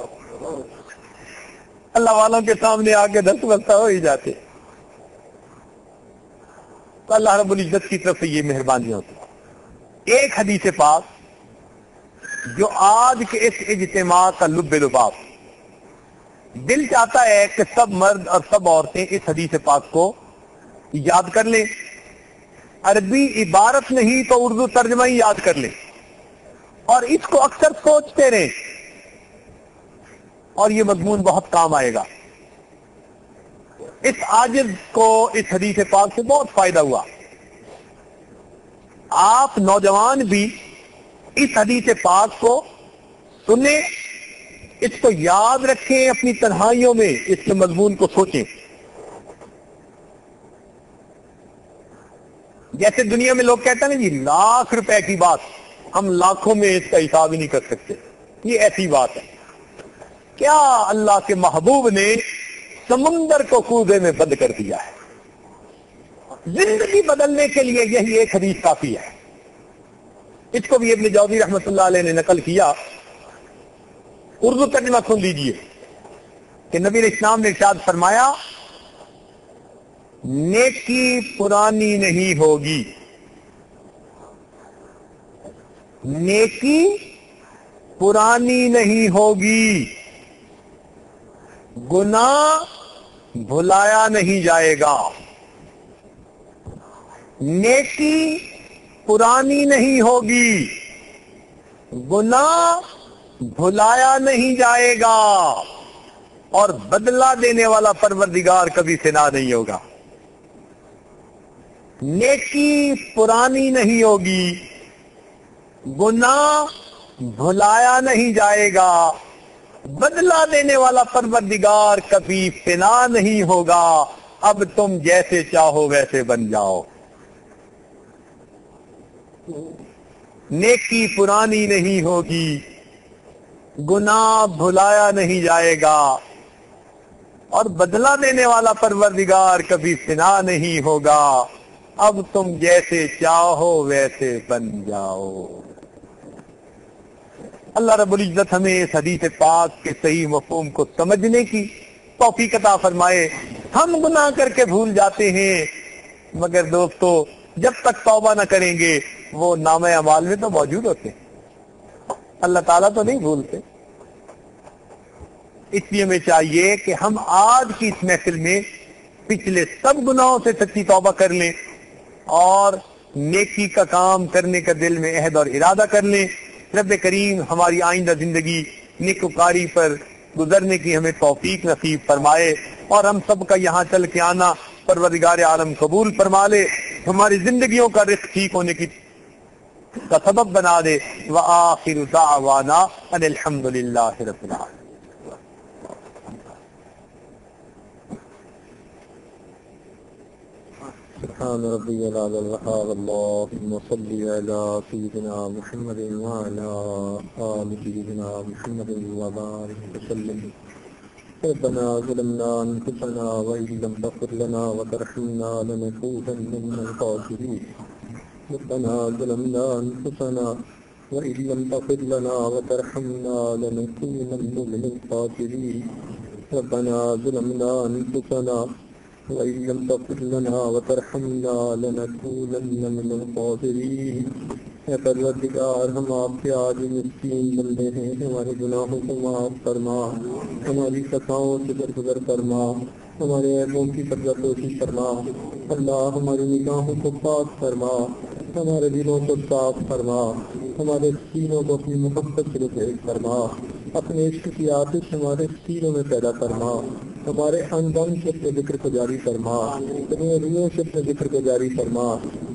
اللہ والوں کے سامنے آ کے دست بستہ ہو ہی جاتے۔ تو اللہ رب العزت کی طرف سے یہ مہربانی ہوتی ہے۔ ایک حدیث پاک جو آج کے اس اجتماع کا لب لباب، دل چاہتا ہے کہ سب مرد اور سب عورتیں اس حدیث پاک کو یاد کر لیں، عربی عبارت نہیں تو اردو ترجمہ ہی یاد کر لیں، اور اس کو اکثر سوچتے رہیں، اور یہ مضمون بہت کام آئے گا۔ اس عاجز کو اس حدیث پاک سے بہت فائدہ ہوا۔ آپ نوجوان بھی اس حدیث پاک کو سنیں، اس کو یاد رکھیں، اپنی تنہائیوں میں اس کے مضمون کو سوچیں۔ جیسے دنیا میں لوگ کہتے ہیں نا جی لاکھ روپے کی بات، ہم لاکھوں میں اس کا حساب ہی نہیں کر سکتے، یہ ایسی بات ہے۔ کیا اللہ کے محبوب نے سمندر کو کوزے میں بند کر دیا ہے۔ زندگی بدلنے کے لیے یہی ایک حدیث کافی ہے۔ اس کو بھی ابن جوزی رحمۃ اللہ علیہ نے نقل کیا، اردو ترجمہ سن لیجئے کہ نبی علیہ السلام نے ارشاد فرمایا نیکی پرانی نہیں ہوگی، نیکی پرانی نہیں ہوگی، گناہ بھلایا نہیں جائے گا، نیکی پرانی نہیں ہوگی، گناہ بھلایا نہیں جائے گا، اور بدلہ دینے والا پروردگار کبھی فنا نہیں ہوگا۔ نیکی پرانی نہیں ہوگی، گناہ بھلایا نہیں جائے گا، بدلہ دینے والا پروردگار کبھی فنا نہیں ہوگا۔ اب تم جیسے چاہو ویسے بن جاؤ۔ نیکی پرانی نہیں ہوگی، گناہ بھلایا نہیں جائے گا، اور بدلہ دینے والا پروردگار کبھی فنا نہیں ہوگا۔ اب تم جیسے چاہو ویسے بن جاؤ۔ اللہ رب العزت ہمیں اس حدیث پاک کے صحیح مفہوم کو سمجھنے کی توفیق عطا فرمائے۔ ہم گناہ کر کے بھول جاتے ہیں، مگر دوستو جب تک توبہ نہ کریں گے وہ نامہ اعمال میں تو موجود ہوتے ہیں، اللہ تعالیٰ تو نہیں بھولتے۔ اس لیے ہمیں چاہیے کہ ہم آج کی اس محفل میں پچھلے سب گناہوں سے سچی توبہ کر لیں اور نیکی کا کام کرنے کا دل میں عہد اور ارادہ کر لیں۔ رب کریم ہماری آئندہ زندگی نیکوکاری پر گزرنے کی ہمیں توفیق نصیب فرمائے، اور ہم سب کا یہاں چل کے آنا پروردگار عالم قبول فرما لے، ہماری زندگیوں کا رزق ٹھیک ہونے کی کا سبب بنا دے۔ وآخر دعوانا ان الحمد للہ رب العالمین۔ سبحان ربي العلى الوهاب اللهم صل على سيدنا محمد وعلى آل سيدنا محمد وبارك وسلم. ربنا ظلمنا أنفسنا وإن لم تغفر لنا وترحمنا لنكونن من الخاسرين. ربنا ظلمنا أنفسنا وإن لم تغفر لنا وترحمنا لنكونن من الخاسرين. ربنا ظلمنا أنفسنا وَإِن لَّمْ تَغْفِرْ لَنَا وَتَرْحَمْنَا لَنَكُونَنَّ مِنَ الْخَاسِرِينَ. اے پروردگار، ہم آپ کے آج مسکین بندے ہیں، ہمارے گناہوں کو معاف فرما، ہماری خطاؤں سے درگزر فرما، ہمارے عیبوں کی پردہ پوشی فرما۔ اللہ ہماری نگاہوں کو پاک فرما، ہمارے دلوں کو صاف فرما، ہمارے سینوں کو اپنی محبت سے لبریز فرما، اپنے عشق کی آتش ہمارے سینوں میں پیدا فرما، ہمارے خاندان سے اپنے ذکر کو جاری فرما، اپنے روحوں سے اپنے ذکر کو جاری فرما،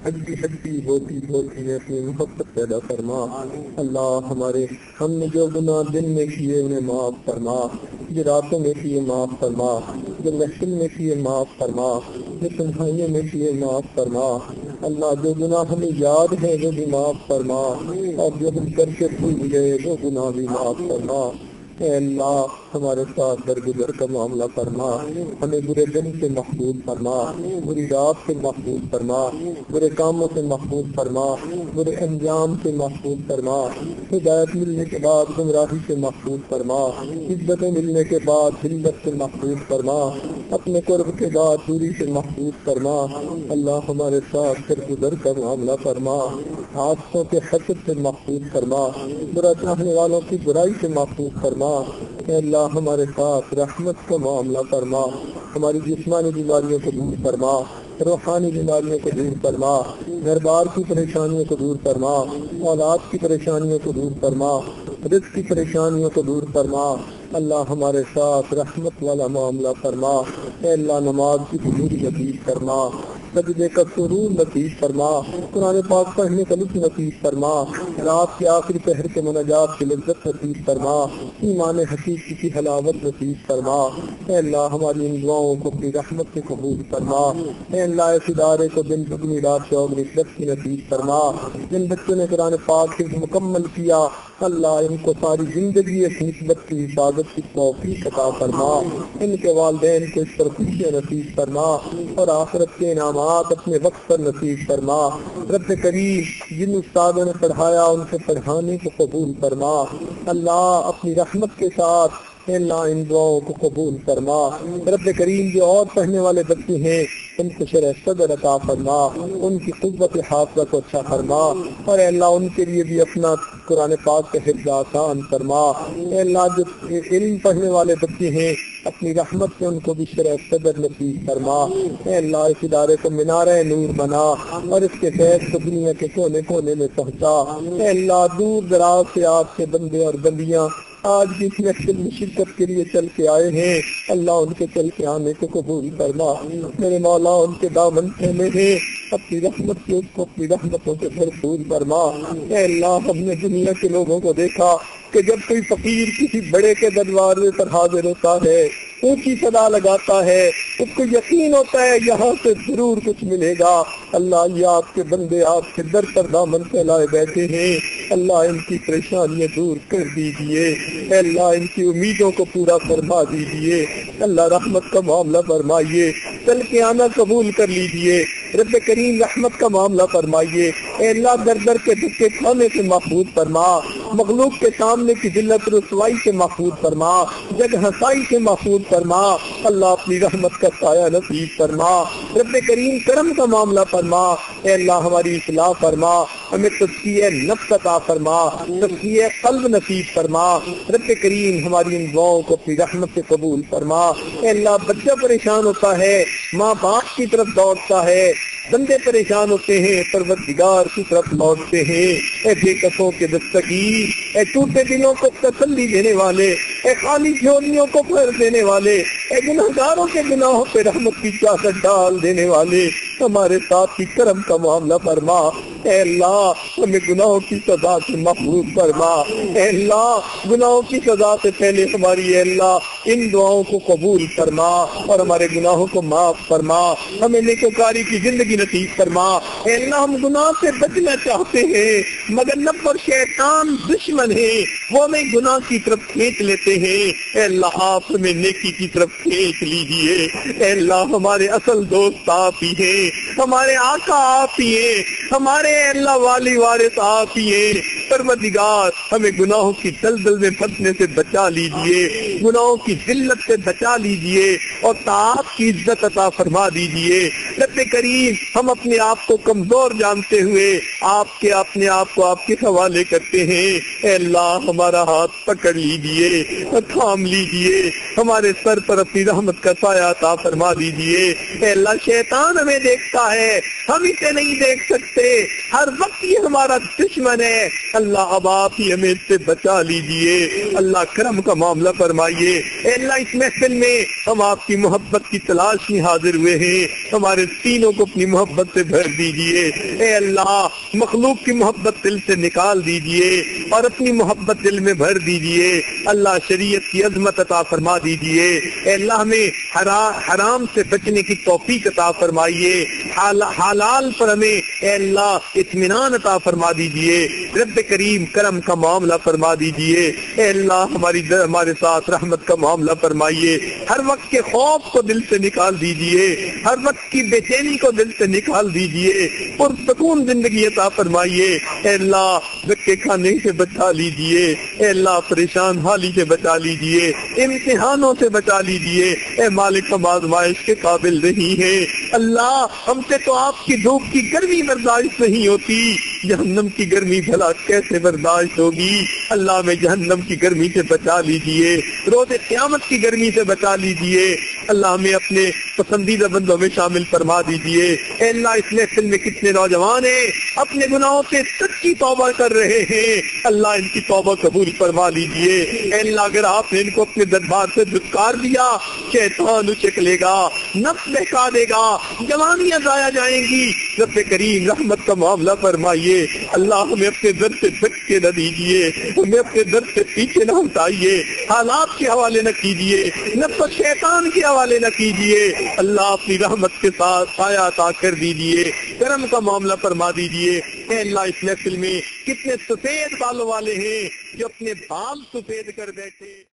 ہڈی ہڈی ہوتی ہوتی میں اپنی محبت پیدا فرما۔ اللہ ہم نے جو گناہ دن میں کیے انہیں معاف فرما، جو راتوں میں کیے معاف فرما، جو محفل میں کیے معاف فرما، جو تنہائیوں میں کیے معاف فرما۔ اللہ جو گناہ ہمیں یاد ہے وہ بھی معاف فرما، اور جو ہم کر کے بھول گئے وہ گناہ بھی معاف فرما۔ اے اللہ ہمارے ساتھ درگزر کا معاملہ فرما، ہمیں برے دن سے محفوظ فرما، بری رات سے محفوظ فرما، برے کاموں سے محفوظ فرما، برے انجام سے محفوظ فرما، ہدایت ملنے کے بعد گمراہی سے محفوظ فرما، عزتیں ملنے کے بعد ذلت سے محفوظ فرما، اپنے قرب کے بعد دوری سے محفوظ فرما۔ اللہ ہمارے ساتھ درگزر کا معاملہ فرما، حادثوں کے حسد سے محفوظ فرما، برا چاہنے والوں کی برائی سے محفوظ فرما۔ اے اللہ ہمارے ساتھ رحمت کا معاملہ فرما، ہماری جسمانی بیماریوں کو دور فرما، روحانی بیماریوں کو دور فرما، گھر بار کی پریشانیوں کو دور فرما، اولاد کی پریشانیوں کو دور فرما، رزق کی پریشانیوں کو دور فرما۔ اللہ ہمارے ساتھ رحمت والا معاملہ فرما۔ اے اللہ نماز کی حضوری نصیب فرما، سجدے کا سرور نصیب فرما، قرآن پاک پڑھنے کا لطف نصیب فرما، رات کے آخری پہر کے مناجات کی لذت نصیب فرما، ایمان حقیقی کی حلاوت نصیب فرما۔ اے اللہ ہماری ان دعاؤں کو اپنی رحمت سے قبول فرما۔ اے اللہ اس ادارے کو دن دگنی رات چوگنی ترقی نصیب فرما۔ جن بچوں نے قرآن پاک سے مکمل کیا، اللہ ان کو ساری زندگی اس نسبت کی حفاظت کی توفیق عطا فرما، ان کے والدین کو اس پر خوشیاں نصیب فرما، اور آخرت کے انعامات اپنے وقت پر نصیب فرما۔ رب کریم جن استادوں نے پڑھایا ان سے پڑھانے کو قبول فرما۔ اللہ اپنی رحمت کے ساتھ اے اللہ ان دعاؤں کو قبول فرما۔ رب کریم جو اور پڑھنے والے بچے ہیں ان کو شرح صدر عطا فرما، ان کی قوت حافظہ کو اچھا فرما، اور اے اللہ ان کے لیے بھی اپنا قرآن پاک کا حفظ آسان فرما۔ اے اللہ جو علم پڑھنے والے بچے ہیں اپنی رحمت سے ان کو بھی شرح صدر نصیب فرما۔ اے اللہ اس ادارے کو مینارہ نور بنا اور اس کے فیض کو دنیا کے کونے کونے میں پہنچا۔ اے اللہ دور دراز سے آپ کے بندے اور بندیاں آج بھی اس محفل میں شرکت کے لیے چل کے آئے ہیں، اللہ ان کے چل کے آنے کو قبول فرما۔ میرے مولا ان کے دامن تھامے ہیں، اپنی رحمت سے اس کو اپنی رحمتوں سے بھرپور فرما۔ اے اللہ ہم نے دنیا کے لوگوں کو دیکھا کہ جب کوئی فقیر کسی بڑے کے دروازے پر حاضر ہوتا ہے، اونچی صدا لگاتا ہے، اس کو یقین ہوتا ہے یہاں سے ضرور کچھ ملے گا۔ اللہ یہ آپ کے بندے آپ کے در پر دامن پھیلائے بیٹھے ہیں، اللہ ان کی پریشانیاں دور کر دیجیے، اے اللہ ان کی امیدوں کو پورا فرما دیجیے، اللہ رحمت کا معاملہ فرمائیے، چل کے آنا قبول کر لیجیے، رب کریم رحمت کا معاملہ فرمائیے۔ اے اللہ در در کے دھکے کھانے سے محفوظ فرما، مخلوق کے سامنے کی ذلت رسوائی سے محفوظ فرما، جگ ہنسائی سے محفوظ فرما، اللہ اپنی رحمت کا سایہ نصیب فرما، رب کریم کرم کا معاملہ فرما۔ اے اللہ ہماری اصلاح فرما، ہمیں تزکیہ نفس عطا فرما، تزکیہ قلب نصیب فرما، رب کریم ہماری ان دعاؤں کو اپنی رحمت سے قبول فرما۔ اے اللہ بچہ پریشان ہوتا ہے، ماں باپ کی طرف دوڑتا ہے، بندے پریشان ہوتے ہیں، پروردگار کی طرف لوٹتے ہیں۔ اے بے کسوں کے دستگیر، اے ٹوٹے دلوں کو تسلی دینے والے، اے خالی جھولیوں کو پھیر دینے والے، اے گناہگاروں کے گناہوں پہ رحمت کی چادر ڈال دینے والے، ہمارے ساتھ ہی کرم کا معاملہ فرما۔ اے اللہ ہمیں گناہوں کی سزا سے محفوظ فرما، اے اللہ گناہوں کی سزا سے پہلے ہماری اے اللہ ان دعاؤں کو قبول فرما اور ہمارے گناہوں کو معاف فرما، ہمیں نیکوکاری کی زندگی نصیب فرما۔ اے اللہ ہم گناہ سے بچنا چاہتے ہیں مگر نفس اور شیطان دشمن ہیں، وہ ہمیں گناہ کی طرف کھینچ لیتے ہیں، اے اللہ آپ ہمیں نیکی کی طرف کھینچ لیجیے۔ اے اللہ ہمارے اصل دوست آپ ہی ہیں، ہمارے آقا آپ ہی ہیں، ہمارے اے اللہ والی وارث آپ ہی ہیں۔ پروردگار ہمیں گناہوں کی دلدل میں پھنسنے سے بچا لیجیے، گناہوں کی ذلت سے بچا لیجیے اور طاعت کی عزت عطا فرما دیجیے۔ رب کریم ہم اپنے آپ کو کمزور جانتے ہوئے آپ کے اپنے آپ کو آپ کے حوالے کرتے ہیں، اے اللہ ہمارا ہاتھ پکڑ لیجیے، تھام لیجیے، ہمارے سر پر اپنی رحمت کا سایہ عطا فرما دیجیے۔ اے اللہ شیطان ہمیں دیکھتا ہے، ہم اسے نہیں دیکھ سکتے، ہر وقت یہ ہمارا دشمن ہے، اللہ اب آپ ہی ہمیں اس سے بچا لیجیے، اللہ کرم کا معاملہ فرمائیے۔ اے اللہ اس محفل میں ہم آپ کی محبت کی تلاش میں حاضر ہوئے ہیں، ہمارے سینوں کو اپنی محبت سے بھر دیجیے۔ اے اللہ مخلوق کی محبت دل سے نکال دیجیے اور اپنی محبت دل میں بھر دیجیے، اللہ شریعت کی عظمت عطا فرما دیجیے۔ اے اللہ ہمیں حرام سے بچنے کی توفیق عطا فرمائیے، حلال پر ہمیں اے اللہ اطمینان عطا فرما دیجیے، رب کریم کرم کا معاملہ فرما دیجیے۔ اے اللہ ہمارے ساتھ رحمت کا معاملہ فرمائیے، ہر وقت کے خوف کو دل سے نکال دیجیے، ہر وقت کی بے چینی کو دل سے نکال دیجیے، پرسکون زندگی عطا فرمائیے۔ اے اللہ دھکے کھانے سے بچا لیجیے، اے اللہ پریشان حالی سے بچا لیجیے، امتحانوں سے بچا لیجیے۔ اے مالک ہم آزمائش کے قابل نہیں ہیں، اللہ ہم سے تو آپ کی دھوپ کی گرمی برداشت نہیں ہوتی، جہنم کی گرمی بھلا کیسے برداشت ہوگی؟ اللہ ہمیں جہنم کی گرمی سے بچا لیجیے، روز قیامت کی گرمی سے بچا لیجیے، اللہ ہمیں اپنے پسندیدہ بندوں میں شامل فرما دیجیے۔ اے اللہ اس محفل میں کتنے نوجوان ہیں اپنے گناہوں سے سچی توبہ کر رہے ہیں، اللہ ان کی توبہ قبول فرما لیجیے۔ اے اللہ اگر آپ نے ان کو اپنے دربار سے دھتکار دیا، شیطان اچک لے گا، نفس بہکا دے گا، جوانیاں ضائع جائیں گی، رب کریم رحمت کا معاملہ فرمائیے۔ اللہ ہمیں اپنے در سے دھکے نہ دیجیے، ہمیں اپنے در سے پیچھے نہ ہٹائیے، حالات کے حوالے نہ کیجیے، نفس و شیطان کے حوالے نہ کیجیے، اللہ اپنی رحمت کے ساتھ سایہ عطا کر دیجیے، کرم کا معاملہ فرما دیجیے۔ اے اللہ اس محفل میں کتنے سفید بالوں والے ہیں جو اپنے بال سفید کر بیٹھے۔